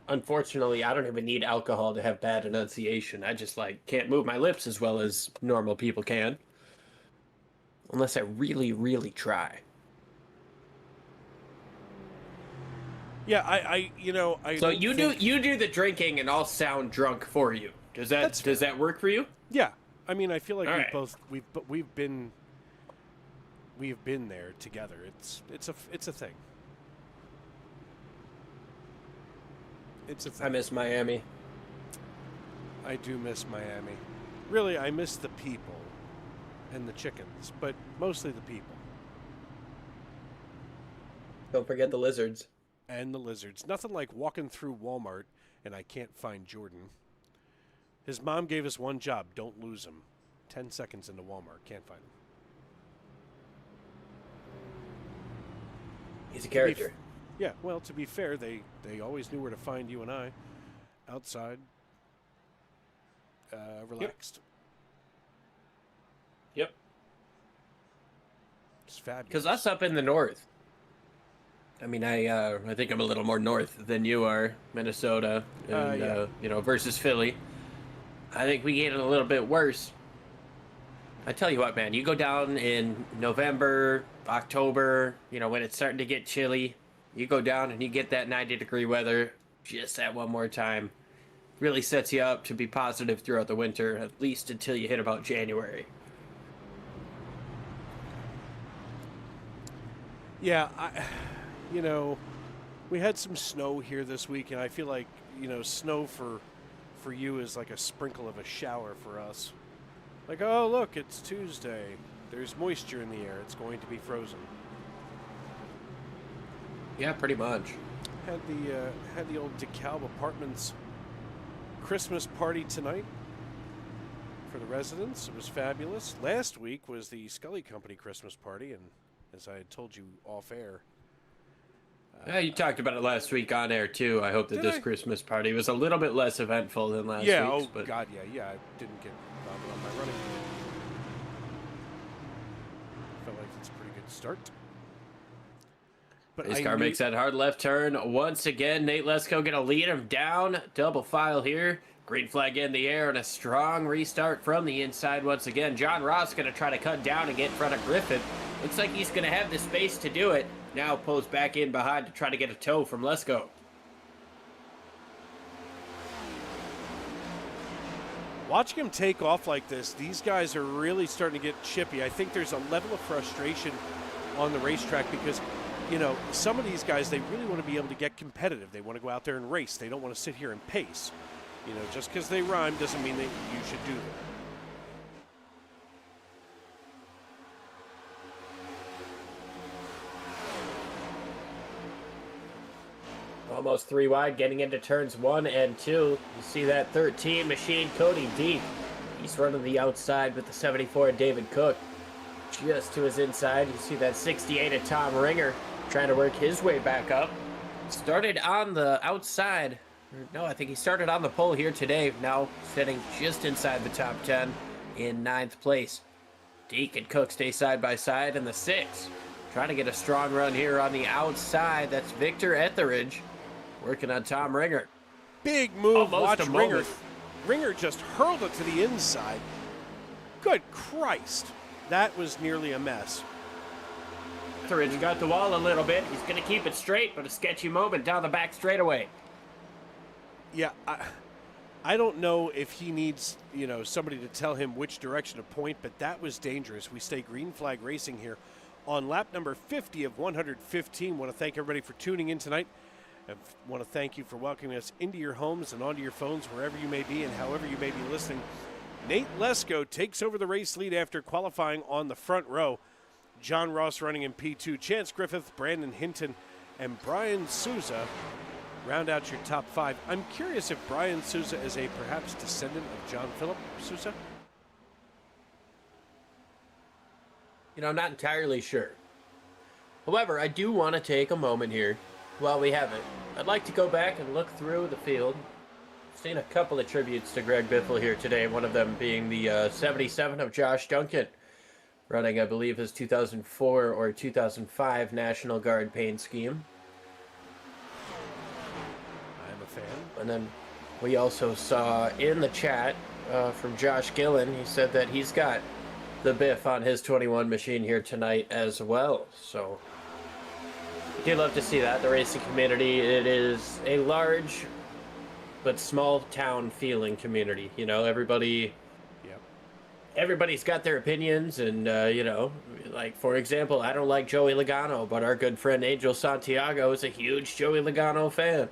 Unfortunately, I don't even need alcohol to have bad enunciation. I just like can't move my lips as well as normal people can, unless I really, really try. Yeah, I So don't think you do the drinking, and I'll sound drunk for you. that's Does fair. that work for you? Yeah, I mean, I feel like All right. we've been there together. It's a thing. It's a thing. I miss Miami. I do miss Miami. Really, I miss the people and the chickens, but mostly the people Don't forget the lizards. and the lizards. Nothing like walking through Walmart and I can't find Jordan. His mom gave us one job: don't lose him. 10 seconds into Walmart, can't find him. He's a character. Yeah, well, to be fair, they always knew where to find you and I. Outside, relaxed. Yep. It's fabulous. Because us up in the north. I mean, I think I'm a little more north than you are, Minnesota, and yeah. Versus Philly. I think we get it a little bit worse. I tell you what, man, you go down in November, October, when it's starting to get chilly, you go down and you get that 90-degree weather just that one more time. Really sets you up to be positive throughout the winter, at least until you hit about January. Yeah, we had some snow here this week, and I feel like, snow for you is like a sprinkle of a shower for us. Like, oh, look, it's Tuesday. There's moisture in the air. It's going to be frozen. Yeah, pretty much. Had the old DeKalb Apartments Christmas party tonight for the residents. It was fabulous. Last week was the Scully Company Christmas party, and as I had told you off air. Yeah, you talked about it last week on air too. I hope that this Christmas party was a little bit less eventful than last week's. But God, yeah, I didn't get bothered on my running. Felt like it's a pretty good start. But His car makes that hard left turn once again. Nate Lesko gonna lead him down. Double file here. Green flag in the air and a strong restart from the inside once again. John Ross gonna try to cut down and get in front of Griffith. Looks like he's gonna have the space to do it. Now pulls back in behind to try to get a tow from Lesko. Watching him take off like this, these guys are really starting to get chippy. I think there's a level of frustration on the racetrack because, some of these guys, they really want to be able to get competitive. They want to go out there and race. They don't want to sit here and pace. Just because they rhyme doesn't mean that you should do that. Almost 3 wide, getting into turns 1 and 2. You see that 13 machine Cody deep. He's running the outside with the 74 David Cook. Just to his inside, you see that 68 of Tom Ringer trying to work his way back up. Started on the outside. No, I think he started on the pole here today. Now sitting just inside the top 10 in 9th place. Deke and Cook stay side by side in the 6. Trying to get a strong run here on the outside. That's Victor Etheridge working on Tom Ringer. Big move. Almost Watch Ringer. Ringer just hurled it to the inside. Good Christ. That was nearly a mess. Etheridge got the wall a little bit. He's going to keep it straight, but a sketchy moment down the back straightaway. Yeah, I don't know if he needs, somebody to tell him which direction to point, but that was dangerous. We stay green flag racing here on lap number 50 of 115. Want to thank everybody for tuning in tonight. I want to thank you for welcoming us into your homes and onto your phones, wherever you may be and however you may be listening. Nate Lesko takes over the race lead after qualifying on the front row. John Ross running in P2. Chance Griffith, Brandon Hinton, and Brian Souza round out your top 5. I'm curious if Brian Souza is a perhaps descendant of John Philip Souza. I'm not entirely sure. However, I do want to take a moment here while we have it. I'd like to go back and look through the field. Seen a couple of tributes to Greg Biffle here today, one of them being the 77 of Josh Duncan, running, I believe, his 2004 or 2005 National Guard paint scheme. I'm And then we also saw in the chat from Josh Gillen, he said that he's got the Biff on his 21 machine here tonight as well. So do love to see that. The racing community, it is a large but small town feeling community. You know, everybody's got their opinions, and you know, like for example, I don't like Joey Logano, but our good friend Angel Santiago is a huge Joey Logano fan.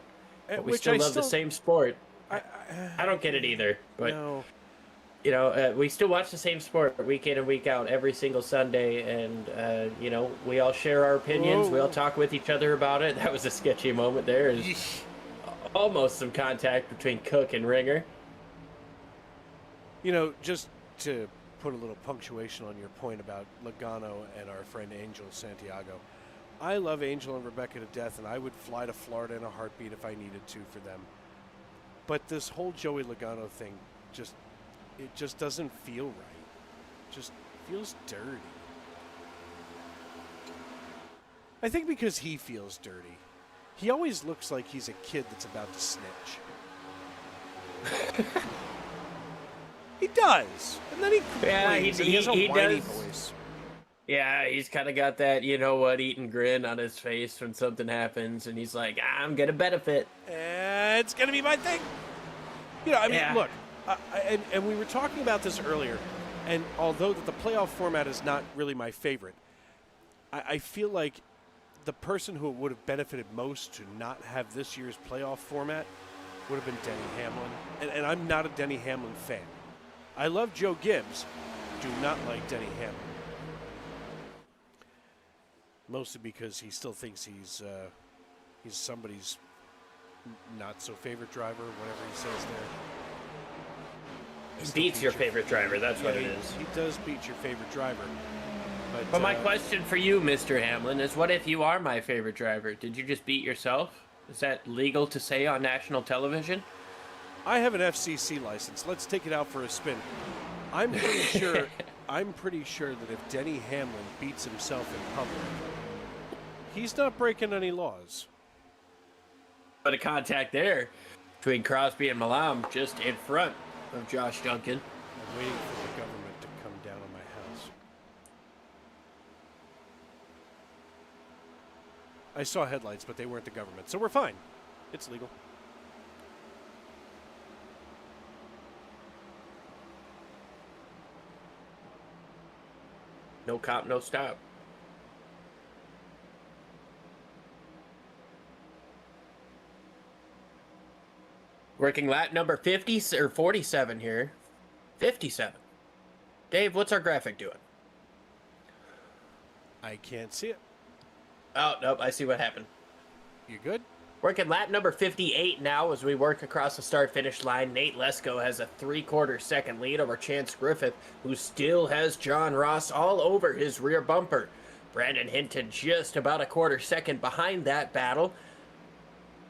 But we still love the same sport. I don't get it either, but no. You know, we still watch the same sport week in and week out every single Sunday, and you know, we all share our opinions. Whoa. We all talk with each other about it. That was a sketchy moment there. Almost some contact between Cook and Ringer. You know, just to put a little punctuation on your point about Logano and our friend Angel Santiago, I love Angel and Rebecca to death, and I would fly to Florida in a heartbeat if I needed to for them. But this whole Joey Logano thing, it just doesn't feel right. It just feels dirty. I think because he feels dirty. He always looks like he's a kid that's about to snitch. He does. And then he complains, and he has a whiny voice. Yeah, he's kind of got that, you know what, eating grin on his face when something happens, and he's like, I'm going to benefit. It's going to be my thing. You know, I mean, look, and we were talking about this earlier, and although the playoff format is not really my favorite, I feel like the person who would have benefited most to not have this year's playoff format would have been Denny Hamlin. And I'm not a Denny Hamlin fan. I love Joe Gibbs, do not like Denny Hamlin. Mostly because he still thinks he's somebody's not so favorite driver, whatever he says there. He beats your favorite driver, that's what it is. He does beat your favorite driver. But my question for you, Mr. Hamlin, is what if you are my favorite driver? Did you just beat yourself? Is that legal to say on national television? I have an FCC license. Let's take it out for a spin. I'm pretty sure that if Denny Hamlin beats himself in public, he's not breaking any laws. But a contact there between Crosby and Malam just in front of Josh Duncan. I'm waiting for the government to come down on my house. I saw headlights, but they weren't the government, so we're fine. It's legal. No cop, no stop. Working lap number 50 or 47 here. 57. Dave, what's our graphic doing? I can't see it. Oh, nope, I see what happened. You good? Working lap number 58 now as we work across the start-finish line. Nate Lesko has a 3/4 second lead over Chance Griffith, who still has John Ross all over his rear bumper. Brandon Hinton just about a 1/4 second behind that battle,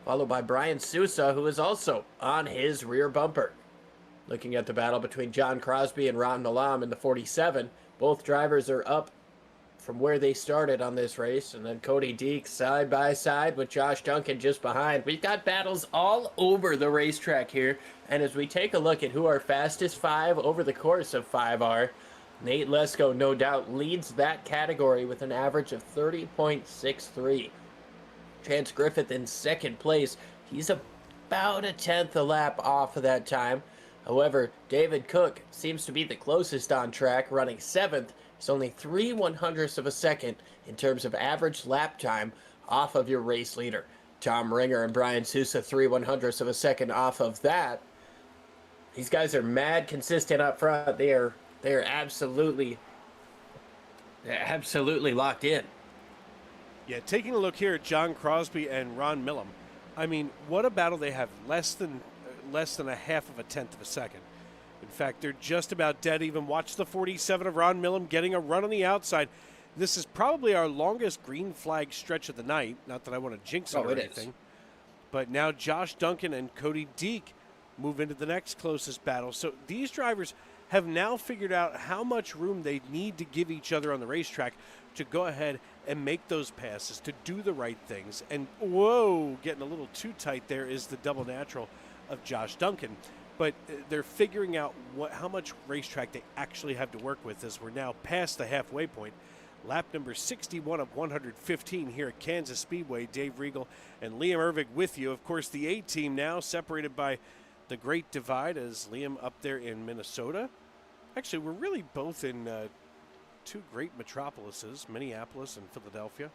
followed by Brian Sousa, who is also on his rear bumper. Looking at the battle between John Crosby and Ron Malam in the 47, both drivers are up from where they started on this race, and then Cody Deek side by side with Josh Duncan just behind. We've got battles all over the racetrack here, and as we take a look at who our fastest five over the course of 5 are, Nate Lesko no doubt leads that category with an average of 30.63. Chance Griffith in second place. He's about a 10th a lap off of that time. However, David Cook seems to be the closest on track, running 7th. He's only 3/100ths of a second in terms of average lap time off of your race leader. Tom Ringer and Brian Sousa 3/100ths of a second off of that. These guys are mad consistent up front. They are absolutely locked in. Yeah, taking a look here at John Crosby and Ron Millam. I mean, what a battle they have. Less than a half of a tenth of a second. In fact, they're just about dead even. Watch the 47 of Ron Millam getting a run on the outside. This is probably our longest green flag stretch of the night. Not that I want to jinx it or anything. But now Josh Duncan and Cody Deek move into the next closest battle. So these drivers have now figured out how much room they need to give each other on the racetrack to go ahead and make those passes, to do the right things. And, whoa, getting a little too tight there is the double natural of Josh Duncan. But they're figuring out how much racetrack they actually have to work with as we're now past the halfway point. Lap number 61 of 115 here at Kansas Speedway. Dave Riegel and Liam Ervig with you. Of course, the A team now separated by the Great Divide as Liam up there in Minnesota. Actually, we're really both in two great metropolises, Minneapolis and Philadelphia.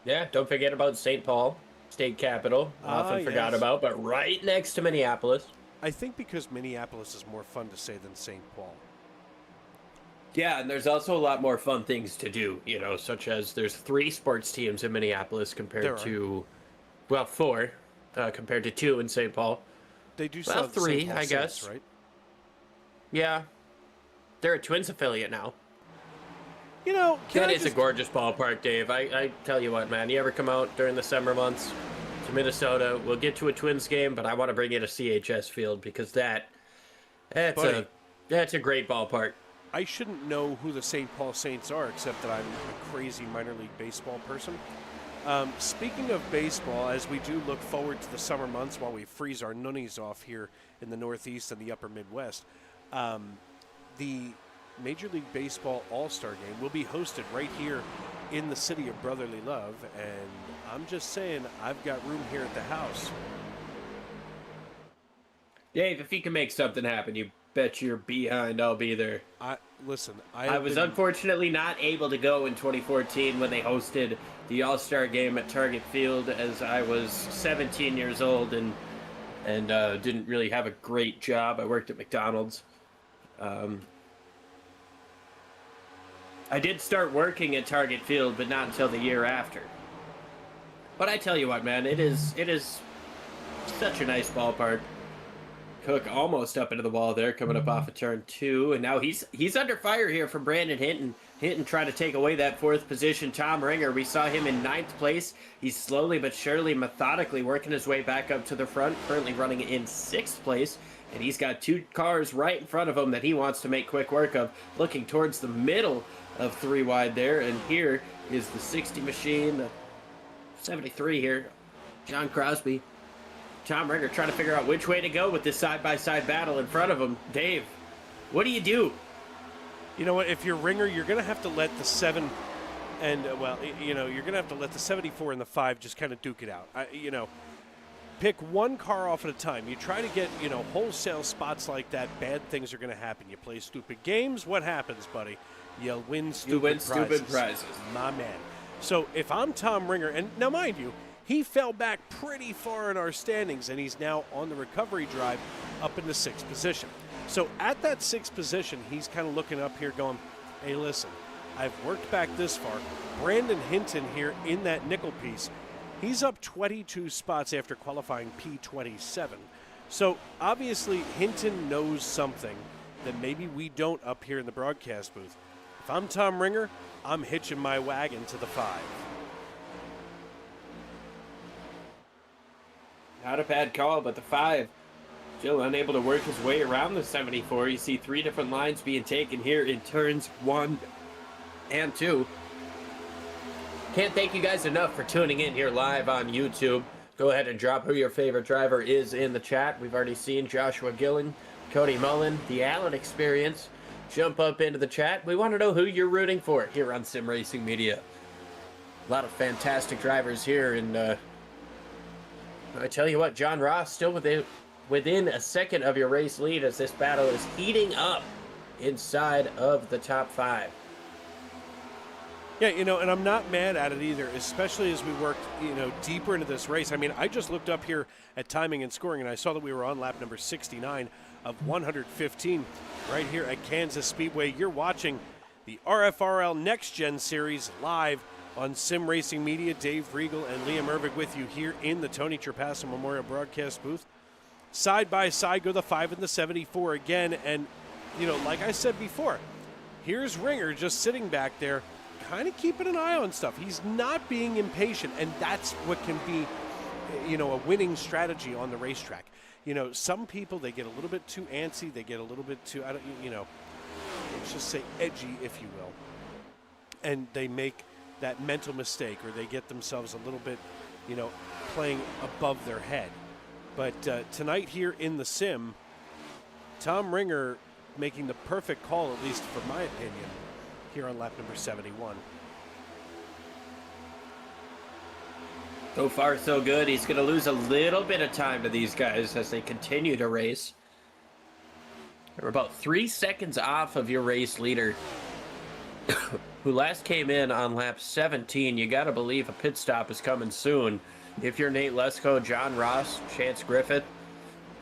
Yeah, don't forget about St. Paul, state capital. Often forgot about, but right next to Minneapolis. I think because Minneapolis is more fun to say than St. Paul. Yeah, and there's also a lot more fun things to do, such as there's 3 sports teams in Minneapolis compared to, 4 compared to 2 in St. Paul. They do well, 3, I guess. Saints, right? Yeah. They're a Twins affiliate now. That is a gorgeous ballpark, Dave. I tell you what, man, you ever come out during the summer months to Minnesota, we'll get to a Twins game, but I want to bring you to CHS Field because that's a great ballpark. I shouldn't know who the St. Paul Saints are, except that I'm a crazy minor league baseball person. Speaking of baseball, as we do look forward to the summer months while we freeze our nunnies off here in the Northeast and the upper Midwest, the Major League Baseball All-Star Game will be hosted right here in the city of brotherly love, and I'm just saying I've got room here at the house. Dave, if you can make something happen, you bet you're behind I'll be there. I was unfortunately not able to go in 2014 when they hosted the All-Star Game at Target Field, as I was 17 years old and didn't really have a great job. I worked at McDonald's. I did start working at Target Field, but not until the year after. But I tell you what, man, it is such a nice ballpark. Cook almost up into the wall there, coming up off of turn 2, and now he's under fire here from Brandon Hinton. Hinton trying to take away that 4th position. Tom Ringer, we saw him in 9th place. He's slowly but surely, methodically working his way back up to the front, currently running in 6th place. And he's got 2 cars right in front of him that he wants to make quick work of, looking towards the middle of 3 wide there. And here is the 60 machine, the 73 here, John Crosby. Tom Ringer trying to figure out which way to go with this side-by-side battle in front of him. Dave, what do you do? You know what? If you're Ringer, you're going to have to let the 7 and, you're going to have to let the 74 and the 5 just kind of duke it out. Pick one car off at a time. You try to get, wholesale spots like that, bad things are going to happen. You play stupid games, what happens, buddy? You win stupid prizes. My man. So if I'm Tom Ringer, and now mind you, he fell back pretty far in our standings, and he's now on the recovery drive up in the 6th position. So at that 6th position, he's kind of looking up here going, hey, listen, I've worked back this far. Brandon Hinton here in that nickel piece, he's up 22 spots after qualifying P27. So obviously Hinton knows something that maybe we don't up here in the broadcast booth. If I'm Tom Ringer, I'm hitching my wagon to the 5. Not a bad call, but the 5 still unable to work his way around the 74. You see 3 different lines being taken here in turns 1 and 2. Can't thank you guys enough for tuning in here live on YouTube. Go ahead and drop who your favorite driver is in the chat. We've already seen Joshua Gillen, Cody Mullen, the Allen Experience jump up into the chat. We want to know who you're rooting for here on Sim Racing Media. A lot of fantastic drivers here, and I tell you what, John Ross still within a second of your race lead as this battle is heating up inside of the top 5. Yeah, and I'm not mad at it either, especially as we work, deeper into this race. I mean, I just looked up here at timing and scoring, and I saw that we were on lap number 69 of 115 right here at Kansas Speedway. You're watching the RFRL NextGen Series live on Sim Racing Media. Dave Riegel and Liam Ervig with you here in the Tony Trapasso Memorial Broadcast booth. Side by side go the 5 and the 74 again, and, like I said before, here's Ringer just sitting back there, kind of keeping an eye on stuff. He's not being impatient, and that's what can be, a winning strategy on the racetrack. Some people, they get a little bit too antsy. They get a little bit too, let's just say edgy, if you will. And they make that mental mistake, or they get themselves a little bit, playing above their head. But tonight here in the sim, Tom Ringer making the perfect call, at least for my opinion, here on lap number 71. So far, so good. He's going to lose a little bit of time to these guys as they continue to race. We're about 3 seconds off of your race leader, who last came in on lap 17. You got to believe a pit stop is coming soon. If you're Nate Lesko, John Ross, Chance Griffith,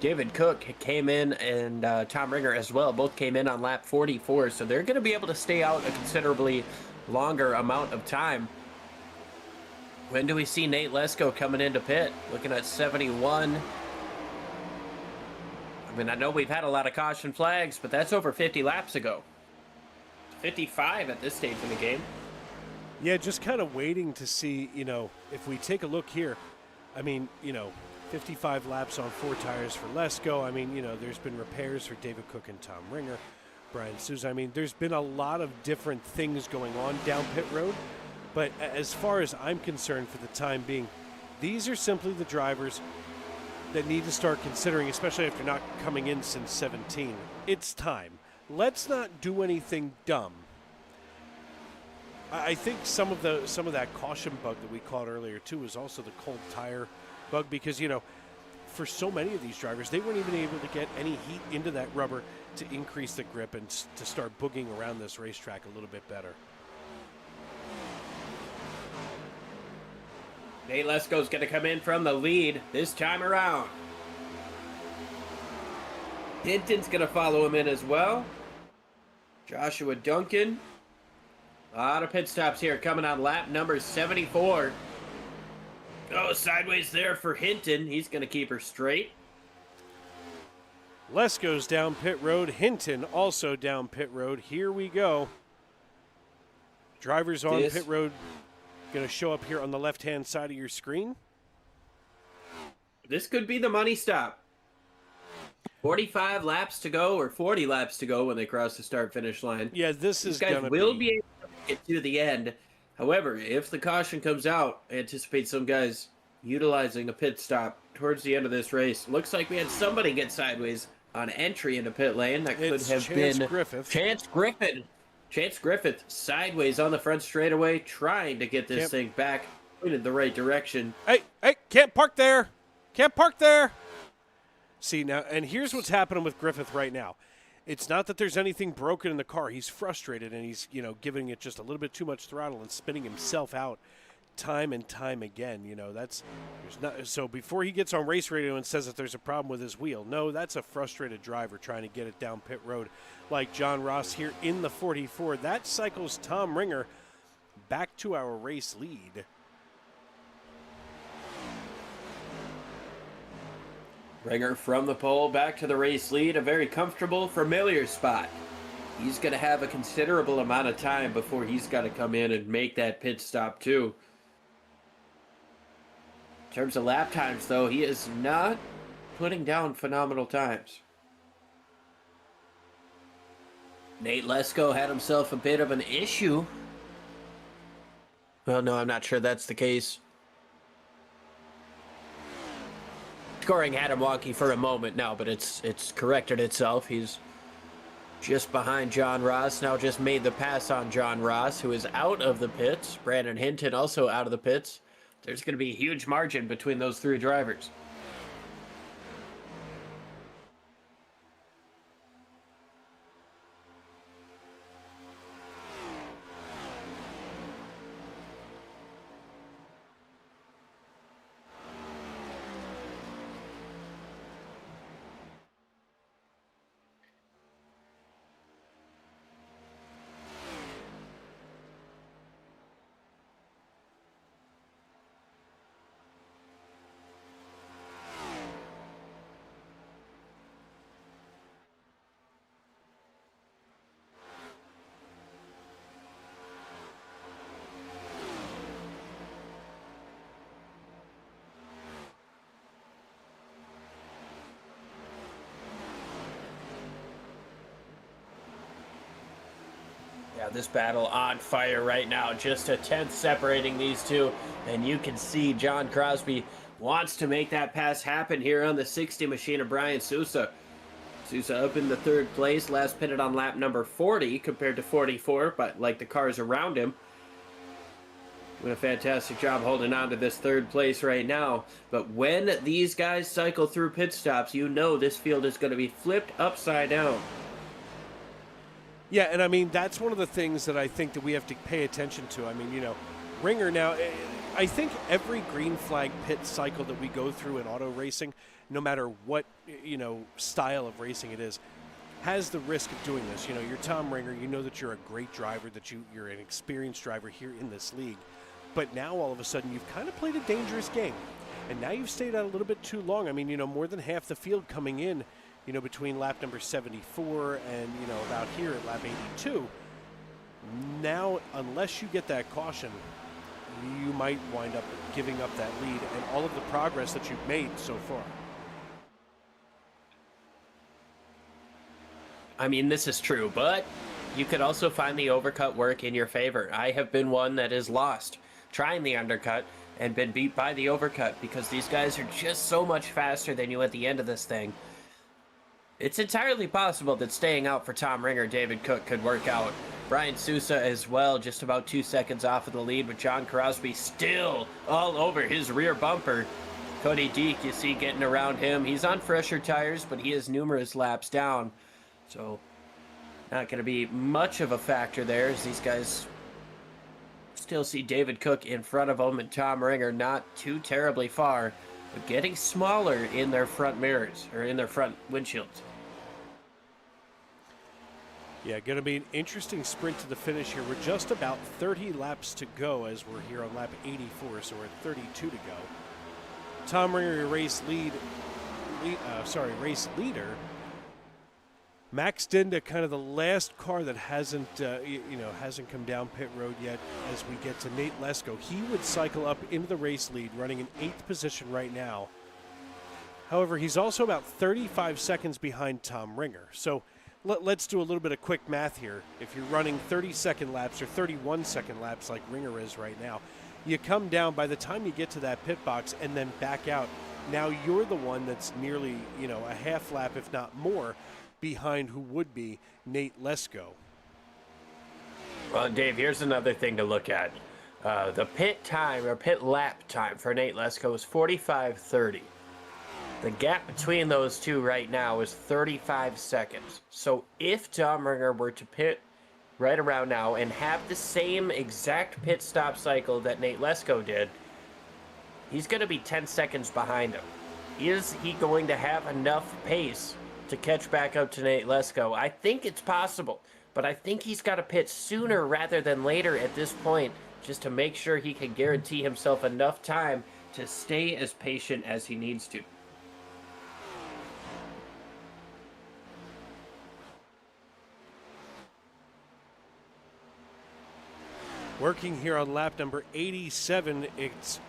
David Cook came in, and Tom Ringer as well, both came in on lap 44. So they're going to be able to stay out a considerably longer amount of time. When do we see Nate Lesko coming into pit? Looking at 71. I mean, I know we've had a lot of caution flags, but that's over 50 laps ago. 55 at this stage in the game. Yeah, just kind of waiting to see, if we take a look here, I mean, 55 laps on 4 tires for Lesko. I mean, there's been repairs for David Cook and Tom Ringer, Brian Souza. I mean, there's been a lot of different things going on down pit road. But as far as I'm concerned for the time being, these are simply the drivers that need to start considering, especially after not coming in since 17. It's time. Let's not do anything dumb. I think some of that caution bug that we caught earlier too is also the cold tire bug, because for so many of these drivers, they weren't even able to get any heat into that rubber to increase the grip and to start boogieing around this racetrack a little bit better. Nate Lesko's going to come in from the lead this time around. Hinton's going to follow him in as well. Joshua Duncan. A lot of pit stops here coming on lap number 74. Oh, sideways there for Hinton. He's going to keep her straight. Lesko's down pit road. Hinton also down pit road. Here we go. Drivers on pit road going to show up here on the left-hand side of your screen. This could be the money stop. 45 laps to go, or 40 laps to go when they cross the start-finish line. Yeah, this is going to be able to get to the end. However, if the caution comes out, I anticipate some guys utilizing a pit stop towards the end of this race. Looks like we had somebody get sideways on entry into pit lane. That could have been Griffith. Chance Griffith. Chance Griffith sideways on the front straightaway, trying to get this thing back in the right direction. Hey, can't park there. Can't park there. See, now, and here's what's happening with Griffith right now. It's not that there's anything broken in the car. He's frustrated, and he's, giving it just a little bit too much throttle and spinning himself out time and time again. So before he gets on race radio and says that there's a problem with his wheel, no, that's a frustrated driver trying to get it down pit road like John Ross here in the 44. That cycles Tom Ringer back to our race lead. Ringer from the pole back to the race lead, a very comfortable, familiar spot. He's going to have a considerable amount of time before he's got to come in and make that pit stop too. In terms of lap times, though, he is not putting down phenomenal times. Nate Lesko had himself a bit of an issue. Well, no, I'm not sure that's the case. Scoring had him wonky for a moment now, but it's corrected itself. He's just behind John Ross, now just made the pass on John Ross, who is out of the pits. Brandon Hinton also out of the pits. There's going to be a huge margin between those 3 drivers. Yeah, this battle on fire right now. Just a tenth separating these two. And you can see John Crosby wants to make that pass happen here on the 60 machine of Brian Sousa. Sousa up in the third place, last pitted on lap number 40 compared to 44, but like the cars around him. Doing a fantastic job holding on to this third place right now. But when these guys cycle through pit stops, you know this field is going to be flipped upside down. Yeah, and I mean, that's one of the things that I think that we have to pay attention to. I mean, you know, Ringer now, I think every green flag pit cycle that we go through in auto racing, no matter what, you know, style of racing it is, has the risk of doing this. You know, you're Tom Ringer, you know that you're a great driver, that you're an experienced driver here in this league. But now all of a sudden you've kind of played a dangerous game. And now you've stayed out a little bit too long. I mean, you know, more than half the field coming in, you know, between lap number 74 and, you know, about here at lap 82. Now, unless you get that caution, you might wind up giving up that lead and all of the progress that you've made so far. I mean, this is true, but you could also find the overcut work in your favor. I have been one that is lost trying the undercut and been beat by the overcut because these guys are just so much faster than you at the end of this thing. It's entirely possible that staying out for Tom Ringer, David Cook could work out. Brian Sousa as well, just about 2 seconds off of the lead, with John Crosby still all over his rear bumper. Cody Deek, you see, getting around him. He's on fresher tires, but he is numerous laps down. So, not going to be much of a factor there as these guys still see David Cook in front of them and Tom Ringer not too terribly far, but getting smaller in their front mirrors, or in their front windshields. Yeah, going to be an interesting sprint to the finish here. We're just about 30 laps to go as we're here on lap 84, so we're at 32 to go. Tom Ringer, your race leader. Max Dinda, kind of the last car that hasn't come down pit road yet. As we get to Nate Lesko, he would cycle up into the race lead, running in 8th position right now. However, he's also about 35 seconds behind Tom Ringer. So let's do a little bit of quick math here. If you're running 30-second laps or 31-second laps like Ringer is right now, you come down by the time you get to that pit box and then back out. Now you're the one that's nearly, you know, a half lap, if not more, behind who would be Nate Lesko. Well, Dave, here's another thing to look at. The pit time, or pit lap time for Nate Lesko is 45:30. The gap between those two right now is 35 seconds. So if Tom Ringer were to pit right around now and have the same exact pit stop cycle that Nate Lesko did, he's going to be 10 seconds behind him. Is he going to have enough pace to catch back up to Nate Lesko? I think it's possible, but I think he's got to pit sooner rather than later at this point, just to make sure he can guarantee himself enough time to stay as patient as he needs to. Working here on lap number 87, it's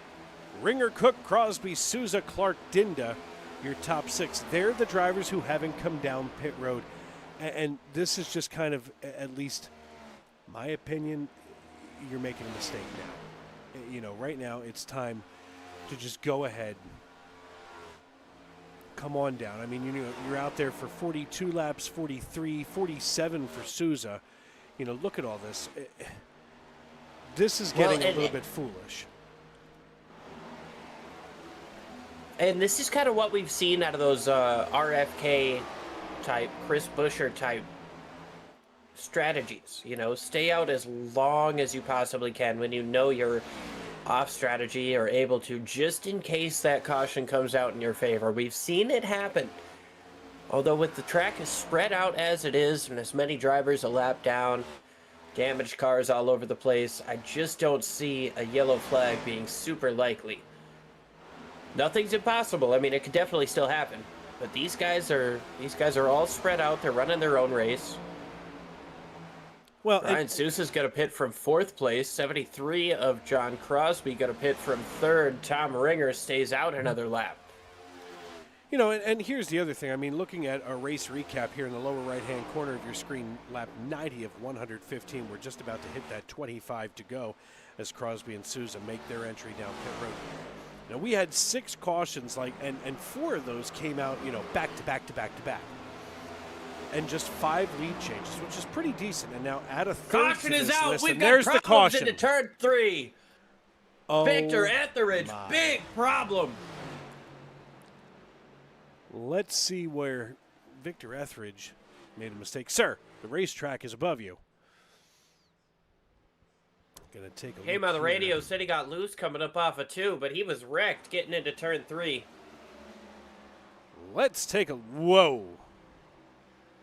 Ringer, Cook, Crosby, Sousa, Clark, Dinda, your top 6. They're the drivers who haven't come down pit road. And this is just kind of, at least my opinion, you're making a mistake now. You know, right now it's time to just go ahead. Come on down. I mean, you know, you're out there for 42 laps, 43, 47 for Sousa. You know, look at all this. This is getting a little bit foolish. And this is kind of what we've seen out of those RFK type, Chris Buescher type strategies. You know, stay out as long as you possibly can when you know you're off strategy or able to, just in case that caution comes out in your favor. We've seen it happen. Although with the track as spread out as it is and as many drivers a lap down, damaged cars all over the place, I just don't see a yellow flag being super likely. Nothing's impossible. I mean, it could definitely still happen. But these guys are all spread out. They're running their own race. Well, Brian Sousa's going to pit from 4th place. 73 of John Crosby going to pit from 3rd. Tom Ringer stays out another lap. You know, and here's the other thing. I mean, looking at a race recap here in the lower right-hand corner of your screen, lap 90 of 115. We're just about to hit that 25 to go as Crosby and Sousa make their entry down pit road. Now, we had 6 cautions, and 4 of those came out, back to back to back to back. And just 5 lead changes, which is pretty decent. And now add a third Caution to is this out. list, We've and got there's the problems caution. into turn 3. Oh, Victor Etheridge, my. big problem. Let's see where Victor Etheridge made a mistake. Sir, the racetrack is above you. Gonna take a Came look on the here. radio, said he got loose coming up off of 2, but he was wrecked getting into turn 3. Let's take a whoa.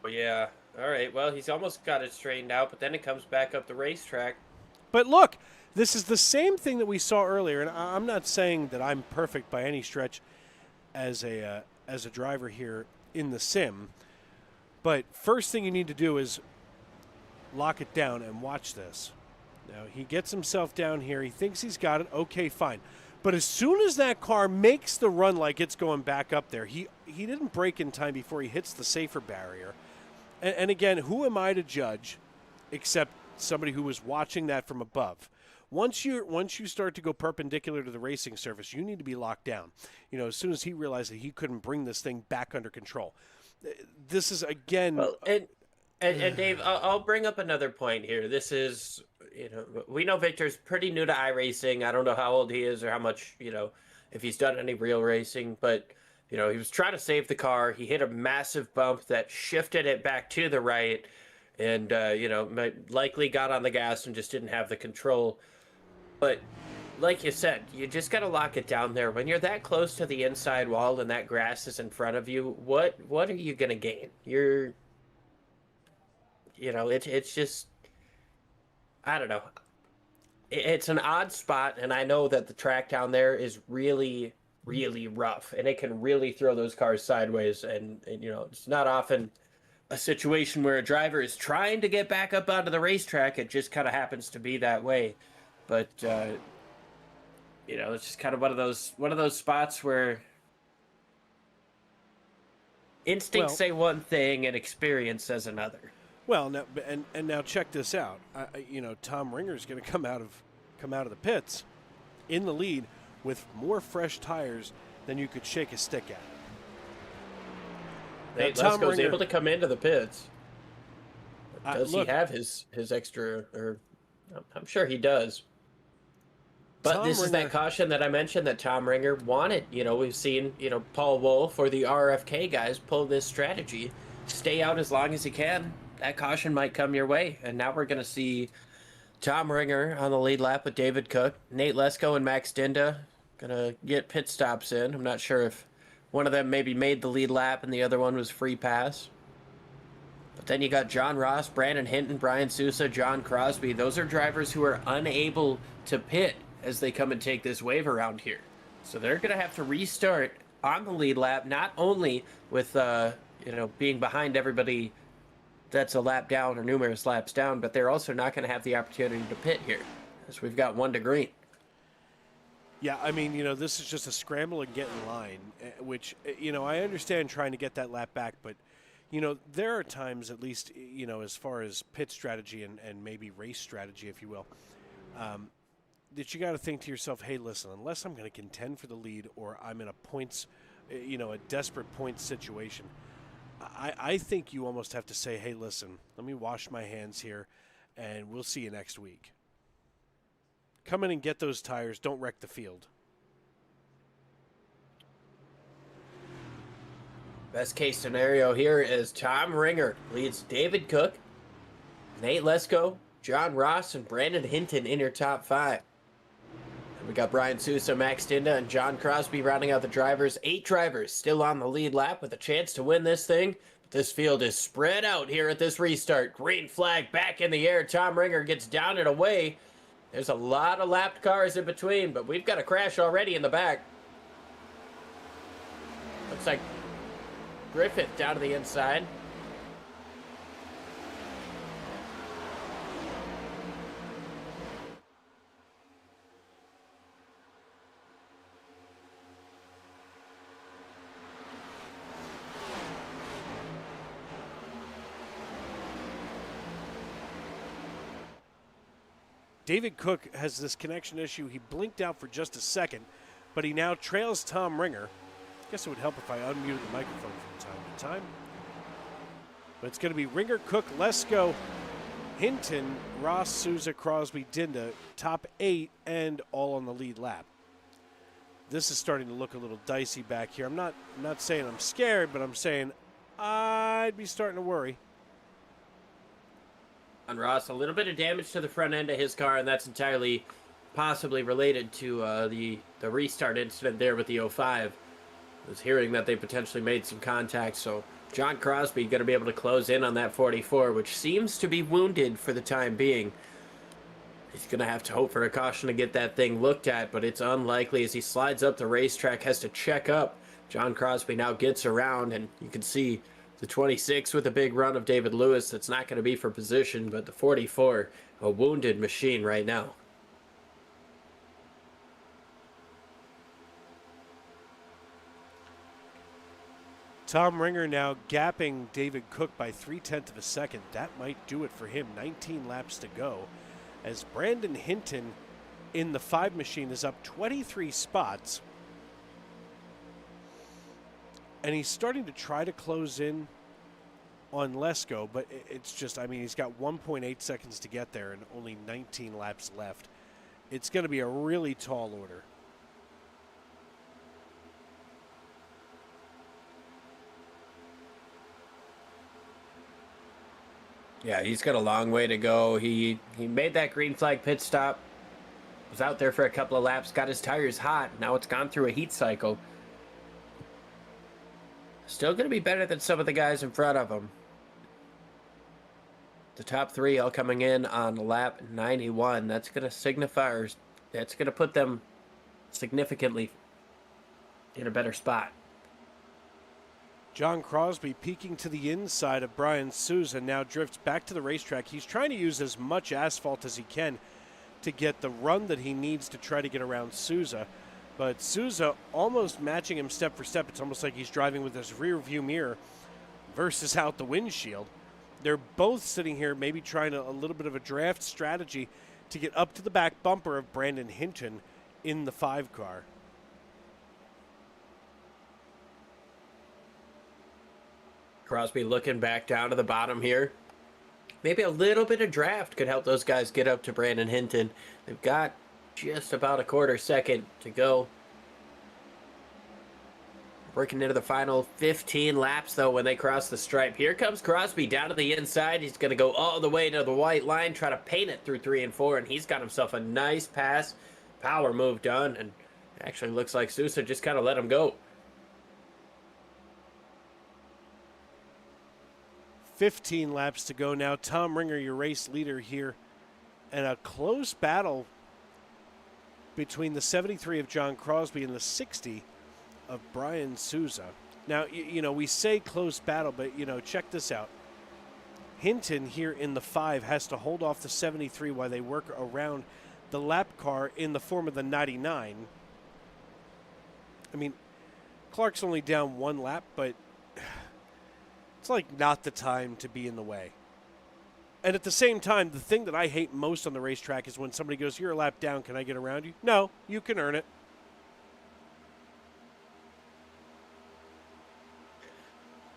Oh, yeah. All right. Well, he's almost got it straightened out, but then it comes back up the racetrack. But look, this is the same thing that we saw earlier, and I'm not saying that I'm perfect by any stretch as a driver here in the sim. But first thing you need to do is lock it down and watch this. Now, he gets himself down here. He thinks he's got it. Okay, fine. But as soon as that car makes the run like it's going back up there, he didn't brake in time before he hits the safer barrier. And again, who am I to judge except somebody who was watching that from above? Once you start to go perpendicular to the racing surface, you need to be locked down. As soon as he realized that he couldn't bring this thing back under control. This is, again... Well, and Dave, I'll bring up another point here. This is, we know Victor's pretty new to iRacing. I don't know how old he is or how much, if he's done any real racing, but, he was trying to save the car. He hit a massive bump that shifted it back to the right and, likely got on the gas and just didn't have the control. But like you said, you just got to lock it down there. When you're that close to the inside wall and that grass is in front of you, what are you going to gain? It's just, I don't know. It's an odd spot, and I know that the track down there is really, really rough, and it can really throw those cars sideways, and it's not often a situation where a driver is trying to get back up onto the racetrack. It just kind of happens to be that way. But, it's just kind of one of those spots where instincts say one thing and experience says another. Well, now and now check this out. Tom Ringer's going to come out of the pits in the lead with more fresh tires than you could shake a stick at. Nate Lesko's able to come into the pits. Does he have his extra? Or I'm sure he does. But this is that caution that I mentioned that Tom Ringer wanted. We've seen Paul Wolf or the RFK guys pull this strategy, stay out as long as you can. That caution might come your way. And now we're going to see Tom Ringer on the lead lap with David Cook. Nate Lesko and Max Dinda going to get pit stops in. I'm not sure if one of them maybe made the lead lap and the other one was free pass. But then you got John Ross, Brandon Hinton, Brian Sousa, John Crosby. Those are drivers who are unable to pit as they come and take this wave around here. So they're going to have to restart on the lead lap, not only with, being behind everybody that's a lap down or numerous laps down, but they're also not going to have the opportunity to pit here, as we've got 1 to green. Yeah, I mean, this is just a scramble and get in line, which, I understand trying to get that lap back, but, there are times, at least, as far as pit strategy and maybe race strategy, if you will, that you got to think to yourself, hey, listen, unless I'm going to contend for the lead or I'm in a points, a desperate points situation, I think you almost have to say, hey, listen, let me wash my hands here, and we'll see you next week. Come in and get those tires. Don't wreck the field. Best case scenario here is Tom Ringer leads David Cook, Nate Lesko, John Ross, and Brandon Hinton in your top 5. And we got Brian Sousa, Max Dinda, and John Crosby rounding out the drivers. 8 drivers still on the lead lap with a chance to win this thing. This field is spread out here at this restart. Green flag back in the air. Tom Ringer gets down and away. There's a lot of lapped cars in between, but we've got a crash already in the back. Looks like Griffith down to the inside. David Cook has this connection issue. He blinked out for just a second, but he now trails Tom Ringer. I guess it would help if I unmuted the microphone from time to time. But it's going to be Ringer, Cook, Lesko, Hinton, Ross, Souza, Crosby, Dinda, top 8, and all on the lead lap. This is starting to look a little dicey back here. I'm not saying I'm scared, but I'm saying I'd be starting to worry. On Ross, a little bit of damage to the front end of his car, and that's entirely possibly related to the restart incident there with the 05. I was hearing that they potentially made some contact, so John Crosby going to be able to close in on that 44, which seems to be wounded for the time being. He's going to have to hope for a caution to get that thing looked at, but it's unlikely as he slides up the racetrack, has to check up. John Crosby now gets around, and you can see the 26 with a big run of David Lewis. That's not going to be for position, but the 44, a wounded machine right now. Tom Ringer now gapping David Cook by 0.3 of a second. That might do it for him. 19 laps to go. As Brandon Hinton in the 5 machine is up 23 spots. And he's starting to try to close in on Lesko, but it's just, I mean, he's got 1.8 seconds to get there and only 19 laps left. It's going to be a really tall order. Yeah, he's got a long way to go. He made that green flag pit stop. Was out there for a couple of laps, got his tires hot. Now it's gone through a heat cycle. Still going to be better than some of the guys in front of him. The top 3 all coming in on lap 91. That's going to signify, or that's going to put them significantly in a better spot. John Crosby peeking to the inside of Brian Souza, now drifts back to the racetrack. He's trying to use as much asphalt as he can to get the run that he needs to try to get around Souza. But Souza almost matching him step for step. It's almost like he's driving with his rear view mirror versus out the windshield. They're both sitting here maybe trying a little bit of a draft strategy to get up to the back bumper of Brandon Hinton in the 5 car. Crosby looking back down to the bottom here. Maybe a little bit of draft could help those guys get up to Brandon Hinton. They've got just about a quarter second to go. Working into the final 15 laps, though, when they cross the stripe. Here comes Crosby down to the inside. He's going to go all the way to the white line, try to paint it through 3 and 4, and he's got himself a nice pass. Power move done, and actually looks like Sousa just kind of let him go. 15 laps to go now. Tom Ringer, your race leader here. And a close battle between the 73 of John Crosby and the 60 of Brian Souza. Now, you know, we say close battle, but, you know, check this out. Hinton here in the 5 has to hold off the 73 while they work around the lap car in the form of the 99. I mean, Clark's only down 1 lap, but it's like not the time to be in the way. And at the same time, the thing that I hate most on the racetrack is when somebody goes, "You're a lap down, can I get around you?" No, you can earn it.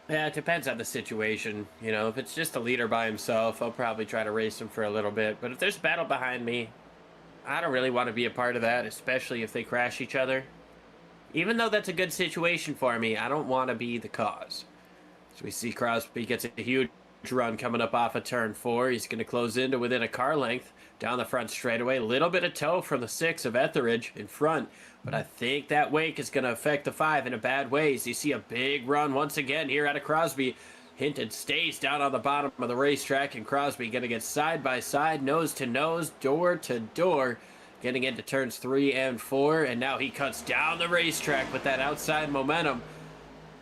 Yeah, it depends on the situation. You know, if it's just a leader by himself, I'll probably try to race him for a little bit. But if there's battle behind me, I don't really want to be a part of that, especially if they crash each other. Even though that's a good situation for me, I don't want to be the cause. So we see Crosby gets a huge run coming up off of turn 4. He's going to close into within a car length down the front straightaway. A little bit of tow from the 6 of Etheridge in front, but I think that wake is going to affect the 5 in a bad way. So you see a big run once again here out of Crosby. Hinton stays down on the bottom of the racetrack, and Crosby going to get side by side, nose to nose, door to door, getting into turns 3 and 4, and now he cuts down the racetrack with that outside momentum.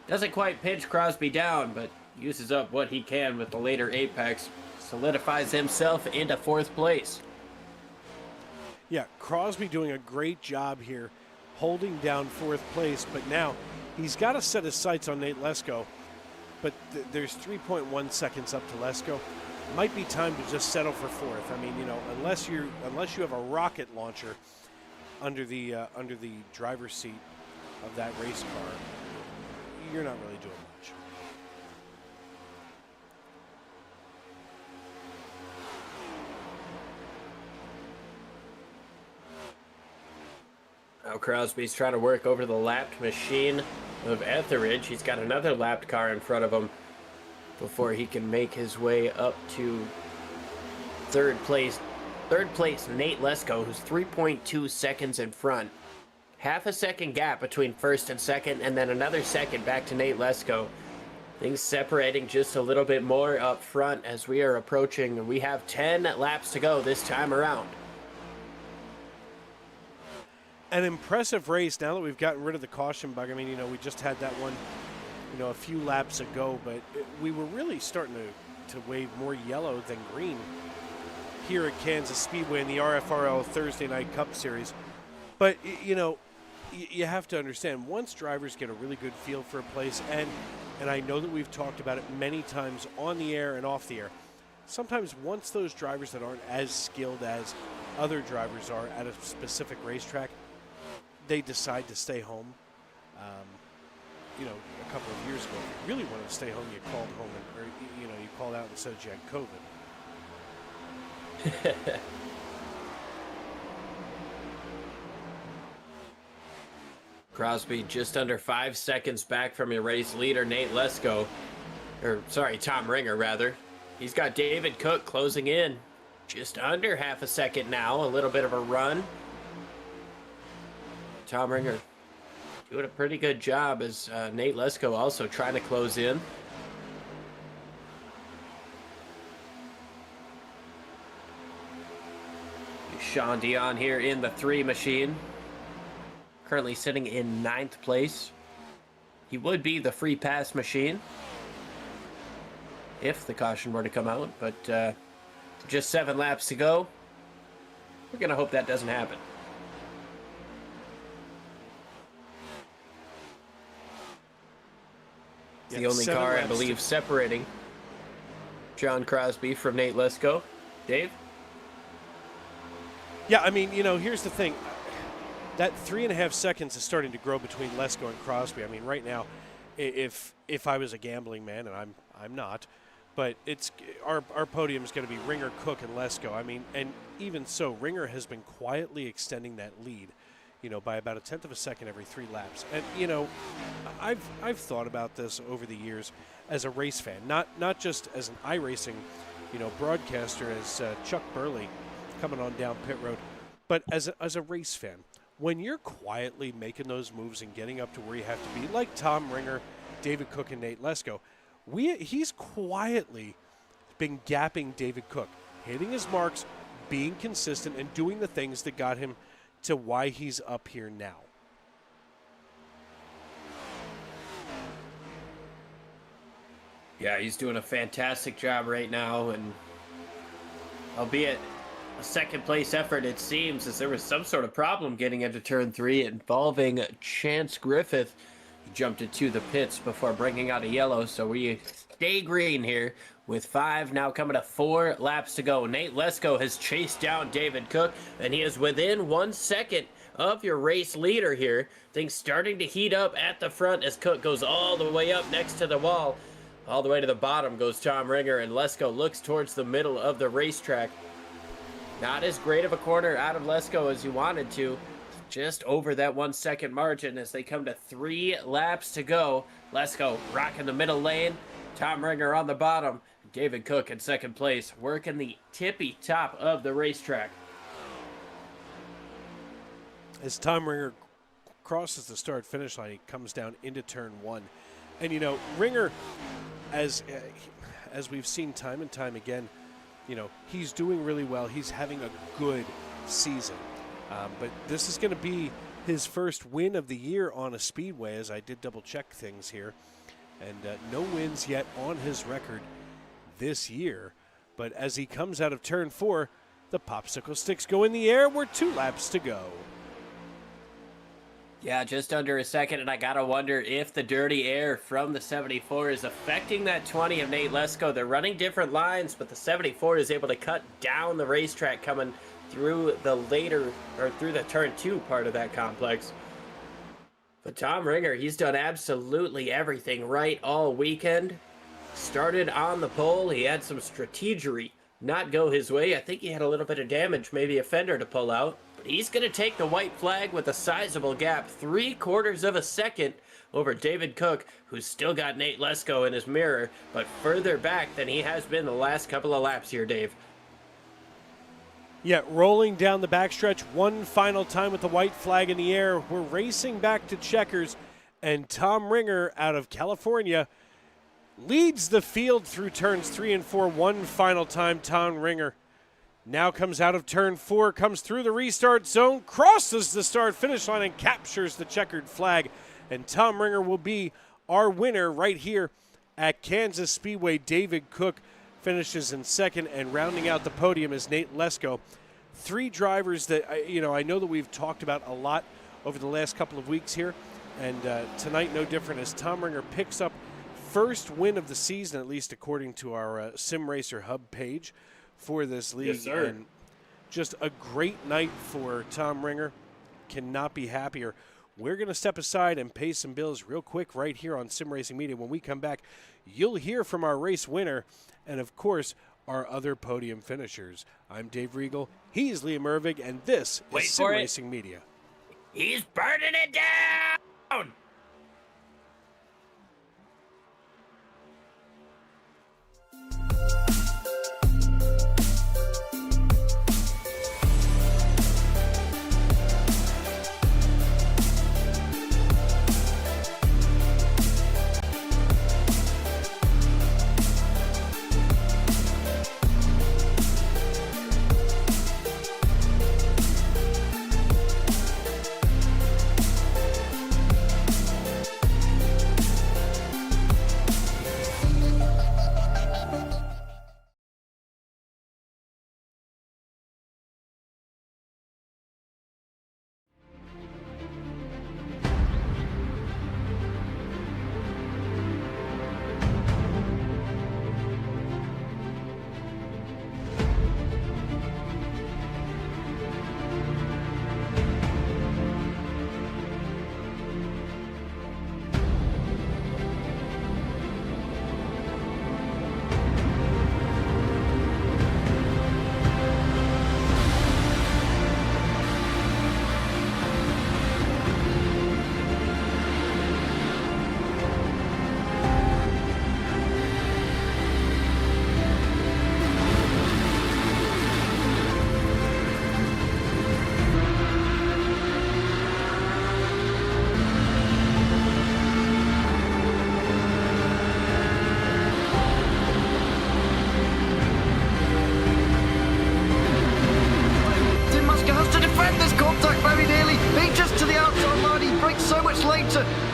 Doesn't quite pinch Crosby down, but uses up what he can with the later apex. Solidifies himself into 4th place. Yeah, Crosby doing a great job here, holding down 4th place, but now he's got to set his sights on Nate Lesko. But there's 3.1 seconds up to Lesko. Might be time to just settle for 4th. I mean, you know, unless you have a rocket launcher, under the driver's seat of that race car, you're not really doing much. Now Crosby's trying to work over the lapped machine of Etheridge. He's got another lapped car in front of him before he can make his way up to third place. Third place, Nate Lesko, who's 3.2 seconds in front. Half a second gap between first and second, and then another second back to Nate Lesko. Things separating just a little bit more up front as we are approaching. We have 10 laps to go this time around. An impressive race now that we've gotten rid of the caution bug. I mean, we just had that one, a few laps ago, but we were really starting to wave more yellow than green here at Kansas Speedway in the RFRL Thursday Night Cup Series. But, you have to understand, once drivers get a really good feel for a place, and I know that we've talked about it many times on the air and off the air, sometimes once those drivers that aren't as skilled as other drivers are at a specific racetrack, they decide to stay home. A couple of years ago, if you really wanted to stay home, you called home, you called out and said you had COVID. Crosby just under 5 seconds back from your race leader, Nate Lesko. Tom Ringer, rather. He's got David Cook closing in. Just under half a second now. A little bit of a run. Tom Ringer doing a pretty good job as Nate Lesko also trying to close in. Sean Dion here in the 3 machine. Currently sitting in 9th place. He would be the free pass machine if the caution were to come out, but just 7 laps to go. We're going to hope that doesn't happen. The only car, I believe, separating John Crosby from Nate Lesko. Dave? Yeah, I mean, here's the thing. That 3.5 seconds is starting to grow between Lesko and Crosby. I mean, right now, if I was a gambling man, and I'm not, but it's our podium is going to be Ringer, Cook, and Lesko. I mean, and even so, Ringer has been quietly extending that lead, by about 1/10 of a second every 3 laps. And I've thought about this over the years as a race fan, not just as an iRacing, broadcaster, as Chuck Burley coming on down pit road, but as a race fan. When you're quietly making those moves and getting up to where you have to be, like Tom Ringer, David Cook, and Nate Lesko, he's quietly been gapping David Cook, hitting his marks, being consistent, and doing the things that got him to why he's up here now. Yeah, he's doing a fantastic job right now, and albeit a second place effort, it seems, as there was some sort of problem getting into turn 3 involving Chance Griffith. He jumped into the pits before bringing out a yellow, so we stay green here with 5 now coming to 4 laps to go. Nate Lesko has chased down David Cook, and he is within 1 second of your race leader here. Things starting to heat up at the front as Cook goes all the way up next to the wall. All the way to the bottom goes Tom Ringer, and Lesko looks towards the middle of the racetrack. Not as great of a corner out of Lesko as you wanted to. Just over that 1 second margin as they come to 3 laps to go. Lesko rocking the middle lane. Tom Ringer on the bottom. David Cook in second place, working the tippy top of the racetrack. As Tom Ringer crosses the start-finish line, he comes down into turn 1. And, Ringer, as we've seen time and time again, he's doing really well. He's having a good season. But this is going to be his first win of the year on a speedway, as I did double-check things here. And no wins yet on his record this year. But as he comes out of turn 4, the popsicle sticks go in the air. We're 2 laps to go. Yeah, just under a second, and I gotta wonder if the dirty air from the 74 is affecting that 20 of Nate Lesko. They're running different lines, but the 74 is able to cut down the racetrack coming through the turn 2 part of that complex. But Tom Ringer, he's done absolutely everything right all weekend. Started on the pole. He had some strategery not go his way. I think he had a little bit of damage, maybe a fender to pull out. But he's going to take the white flag with a sizable gap, 3/4 of a second over David Cook, who's still got Nate Lesko in his mirror, but further back than he has been the last couple of laps here, Dave. Yeah, rolling down the backstretch one final time with the white flag in the air. We're racing back to checkers, and Tom Ringer out of California leads the field through turns 3 and 4 one final time. Tom Ringer now comes out of turn 4, comes through the restart zone, crosses the start-finish line, and captures the checkered flag. And Tom Ringer will be our winner right here at Kansas Speedway. David Cook finishes in second, and rounding out the podium is Nate Lesko. 3 drivers that, I know that we've talked about a lot over the last couple of weeks here, and tonight no different as Tom Ringer picks up first win of the season, at least according to our Sim Racer Hub page for this league. Yes, sir. And just a great night for Tom Ringer. Cannot be happier. We're going to step aside and pay some bills real quick right here on Sim Racing Media. When we come back, you'll hear from our race winner and, of course, our other podium finishers. I'm Dave Riegel. He's Liam Ervig, and this is Sim Racing Media. He's burning it down!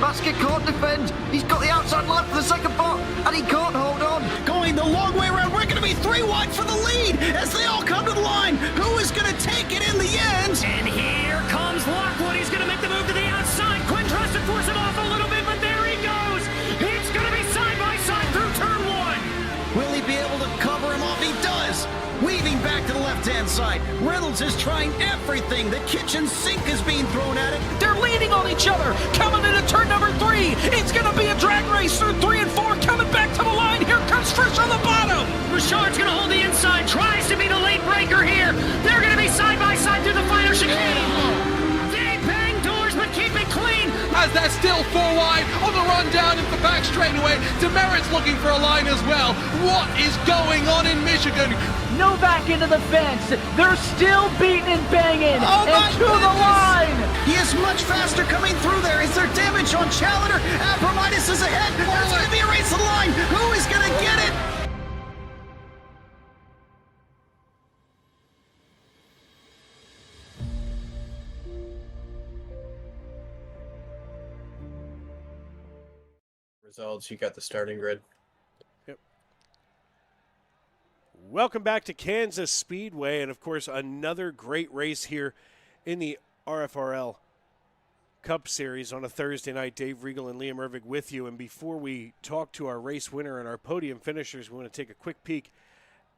Basket can't defend. He's got the outside line for the second part, and he can't hold on. Going the long way around. We're going to be 3 wide for the lead as they all come to the line. Who is going to take it in the end? And here comes Lockwood. He's going to make the move to the outside. Quinn tries to force him off a little bit, but there he goes. It's going to be side by side through turn 1. Will he be able to cover him off? He does. Weaving back to the left-hand side. Reynolds is trying everything. The kitchen sink is being thrown at it. They're leaning on each other. Coming into turn number 3. It's going to be a drag race through 3 and 4. Coming back to the line. Here comes Trish on the bottom. Richard's going to hold the inside. Tries to be the late breaker here. They're going to be side by side through the final chicane. They bang doors, but keep it clean. As they're still 4 wide on the run down into the back straightaway. Demerit's looking for a line as well. What is going on in Michigan? Novak into the fence. They're still beating and banging. Oh and to the line. He is much faster coming through there. Is there damage on Challenger? Abramitis is ahead. There's going to be a race to the line. Who is going to get it? Results, you got the starting grid. Welcome back to Kansas Speedway, and of course another great race here in the RFRL Cup Series on a Thursday night. Dave Riegel and Liam Ervig with you, and before we talk to our race winner and our podium finishers, we want to take a quick peek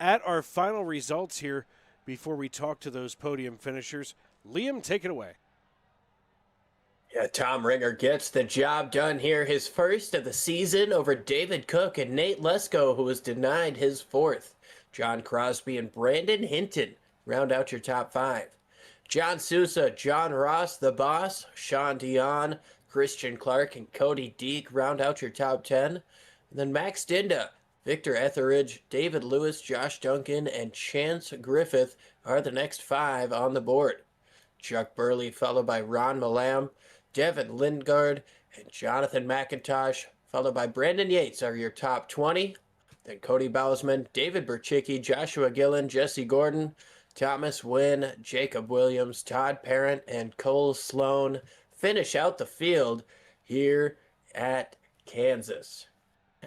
at our final results here before we talk to those podium finishers. Liam, take it away. Yeah, Tom Ringer gets the job done here. His first of the season over David Cook and Nate Lesko, who was denied his fourth. John Crosby and Brandon Hinton round out your top 5. John Sousa, John Ross, the boss, Sean Dion, Christian Clark, and Cody Deek round out your top 10. And then Max Dinda, Victor Etheridge, David Lewis, Josh Duncan, and Chance Griffith are the next 5 on the board. Chuck Burley, followed by Ron Malam, Devin Lindgard, and Jonathan McIntosh, followed by Brandon Yates are your top 20. Then Cody Bousman, David Berchicki, Joshua Gillen, Jesse Gordon, Thomas Wynn, Jacob Williams, Todd Parent, and Cole Sloan finish out the field here at Kansas.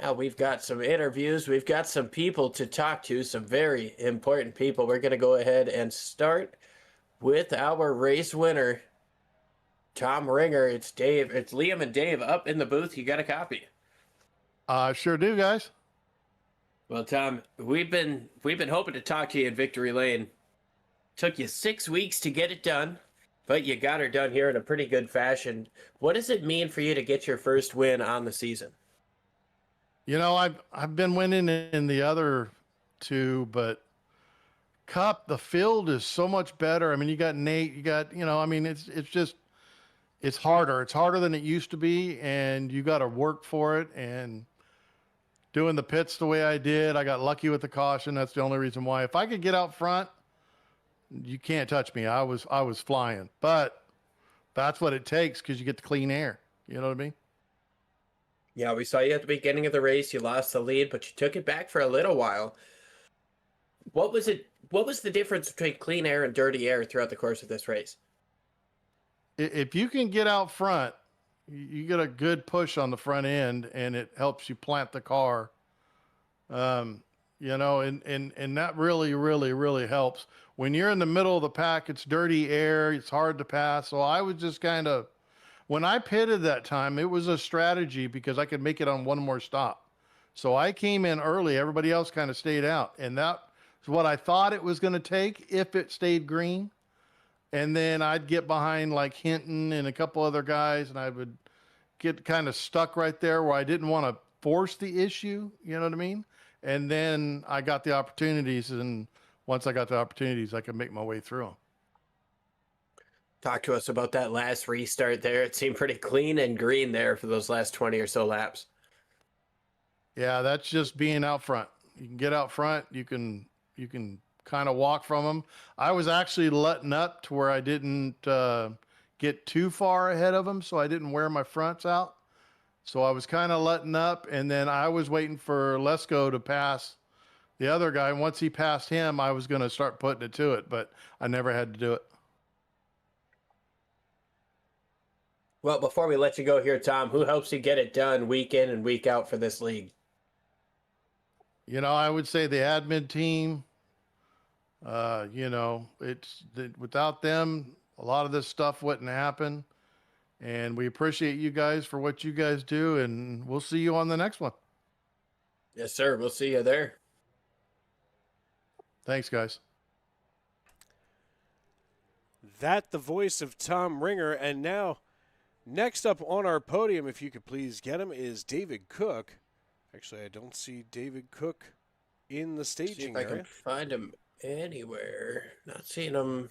Now we've got some interviews. We've got some people to talk to, some very important people. We're going to go ahead and start with our race winner, Tom Ringer. It's Dave. It's Liam and Dave up in the booth. You got a copy? Sure do, guys. Well, Tom, we've been hoping to talk to you in Victory Lane. Took you 6 weeks to get it done, but you got her done here in a pretty good fashion. What does it mean for you to get your first win on the season? You know, I've been winning in the other 2, but Cup, the field is so much better. I mean, you got Nate, you got, I mean, it's just, it's harder. It's harder than it used to be, and you got to work for it. And doing the pits the way I did, I got lucky with the caution. That's the only reason why. If I could get out front, you can't touch me. I was flying, but that's what it takes because you get the clean air. You know what I mean? Yeah, we saw you at the beginning of the race. You lost the lead, but you took it back for a little while. What was it? What was the difference between clean air and dirty air throughout the course of this race? If you can get out front, you get a good push on the front end, and it helps you plant the car. And that really, really, really helps. When you're in the middle of the pack, it's dirty air. It's hard to pass. So I was just kind of, when I pitted that time, it was a strategy because I could make it on one more stop. So I came in early. Everybody else kind of stayed out. And that's what I thought it was going to take if it stayed green. And then I'd get behind like Hinton and a couple other guys, and I would get kind of stuck right there where I didn't want to force the issue. You know what I mean? And then I got the opportunities, and once I got the opportunities, I could make my way through them. Talk to us about that last restart there. It seemed pretty clean and green there for those last 20 or so laps. Yeah, that's just being out front. You can get out front. You can kind of walk from them. I was actually letting up to where I didn't get too far ahead of them, so I didn't wear my fronts out. So I was kind of letting up, and then I was waiting for Lesko to pass the other guy. And once he passed him, I was going to start putting it to it, but I never had to do it. Well, before we let you go here, Tom, who helps you get it done week in and week out for this league? I would say the admin team. Without them, a lot of this stuff wouldn't happen. And we appreciate you guys for what you guys do, and we'll see you on the next one. Yes, sir. We'll see you there. Thanks, guys. That the voice of Tom Ringer. And now, next up on our podium, if you could please get him, is David Cook. Actually, I don't see David Cook in the staging See if I area. can find him anywhere. Not seeing him.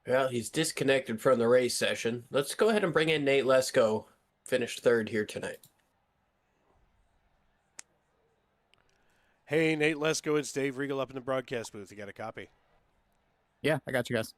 Well, he's disconnected from the race session. Let's go ahead and bring in Nate Lesko. Finished third here tonight. Hey, Nate Lesko, it's Dave Regal up in the broadcast booth. You got a copy? Yeah, I got you guys.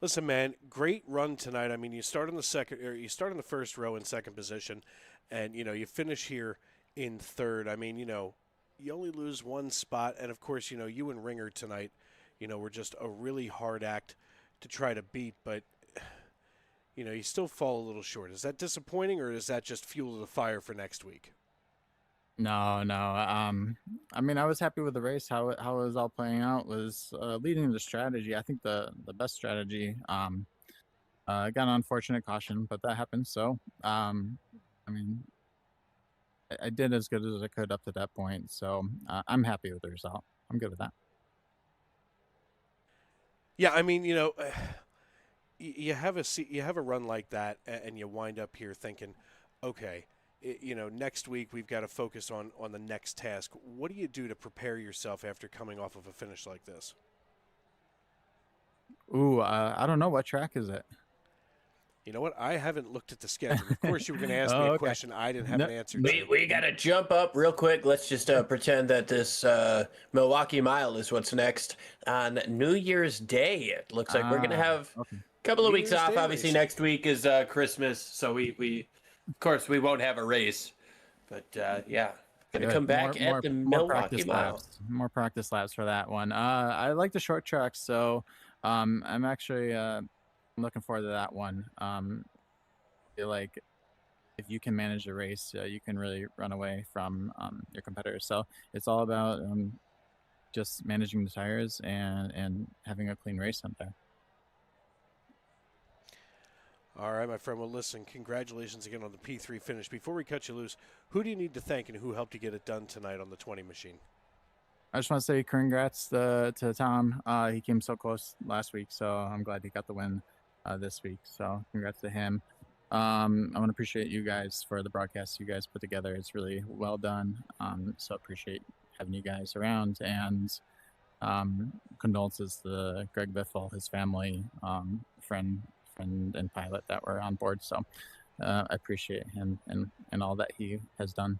Listen, man, great run tonight. I mean, you start on the first row in second position, and you finish here in third. I mean, you only lose one spot, and of course, you and Ringer tonight, were just a really hard act to try to beat, but you still fall a little short. Is that disappointing, or is that just fuel to the fire for next week? No. I mean, I was happy with the race. How it was all playing out was leading the strategy. I think the best strategy. Got an unfortunate caution, but that happens. So, I mean, I did as good as I could up to that point. So I'm happy with the result. I'm good with that. Yeah, I mean, you have a run like that, and you wind up here thinking, okay, next week we've got to focus on the next task. What do you do to prepare yourself after coming off of a finish like this? Ooh, I don't know. What track is it? You know what? I haven't looked at the schedule. Of course, you were going to ask me a question I didn't have an answer to. We got to jump up real quick. Let's just pretend that this Milwaukee Mile is what's next on New Year's Day. It looks like we're going to have a couple of New weeks Year's off. Day Obviously, race. next week is Christmas, so we of course, we won't have a race. But, yeah, going to come back at the Milwaukee Mile. More practice laps for that one. I like the short tracks, so I'm actually looking forward to that one. I feel like if you can manage the race, you can really run away from your competitors. So it's all about just managing the tires and having a clean race out there. All right, my friend. Well, listen, congratulations again on the P3 finish. Before we cut you loose, who do you need to thank and who helped you get it done tonight on the 20 machine? I just want to say congrats to Tom. He came so close last week, so I'm glad he got the win this week. So congrats to him. I want to appreciate you guys for the broadcast you guys put together. It's really well done. So appreciate having you guys around, and condolences to Greg Biffle, his family, friend and pilot that were on board. So I appreciate him and all that he has done.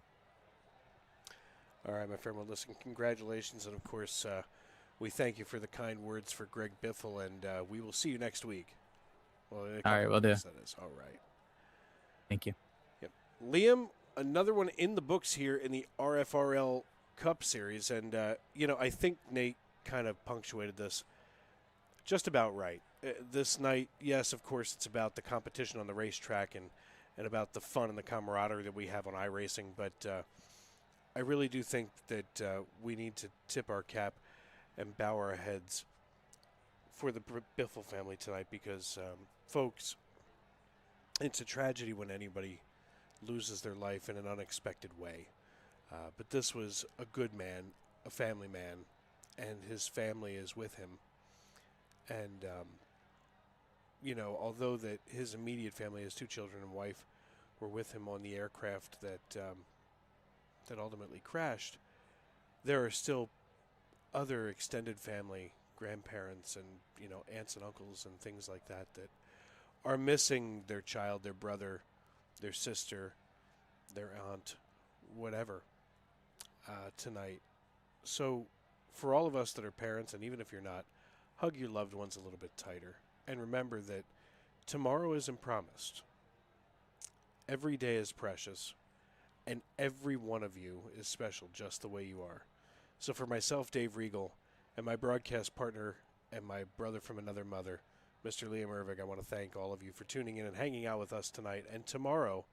All right, my friend. Well, listen, congratulations. And, of course, we thank you for the kind words for Greg Biffle, and we will see you next week. Well, All right, we'll do. That is. All right. Thank you. Yep. Liam, another one in the books here in the RFRL Cup Series. And, I think Nate kind of punctuated this just about right. This night, yes, of course, it's about the competition on the racetrack and about the fun and the camaraderie that we have on iRacing. But I really do think that we need to tip our cap and bow our heads for the Biffle family tonight because, folks, it's a tragedy when anybody loses their life in an unexpected way. But this was a good man, a family man, and his family is with him. And, although that his immediate family, his 2 children and wife, were with him on the aircraft that ultimately crashed, there are still other extended family, grandparents and, aunts and uncles and things like that are missing their child, their brother, their sister, their aunt, whatever, tonight. So for all of us that are parents, and even if you're not, hug your loved ones a little bit tighter. And remember that tomorrow isn't promised. Every day is precious. And every one of you is special just the way you are. So for myself, Dave Regal, and my broadcast partner and my brother from another mother, Mr. Liam Ervig, I want to thank all of you for tuning in and hanging out with us tonight. And tomorrow,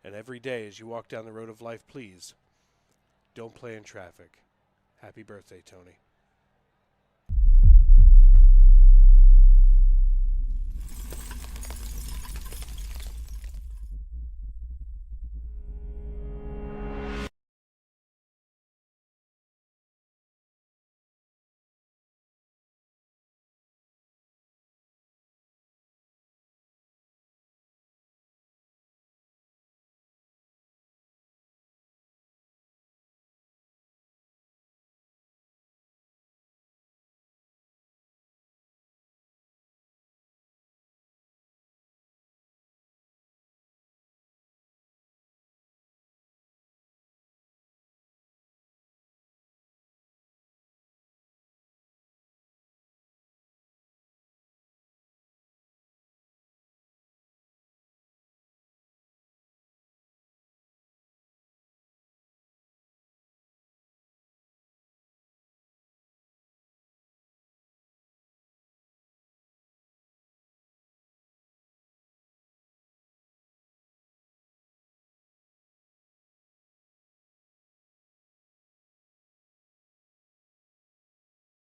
and every day as you walk down the road of life, please, don't play in traffic. Happy birthday, Tony.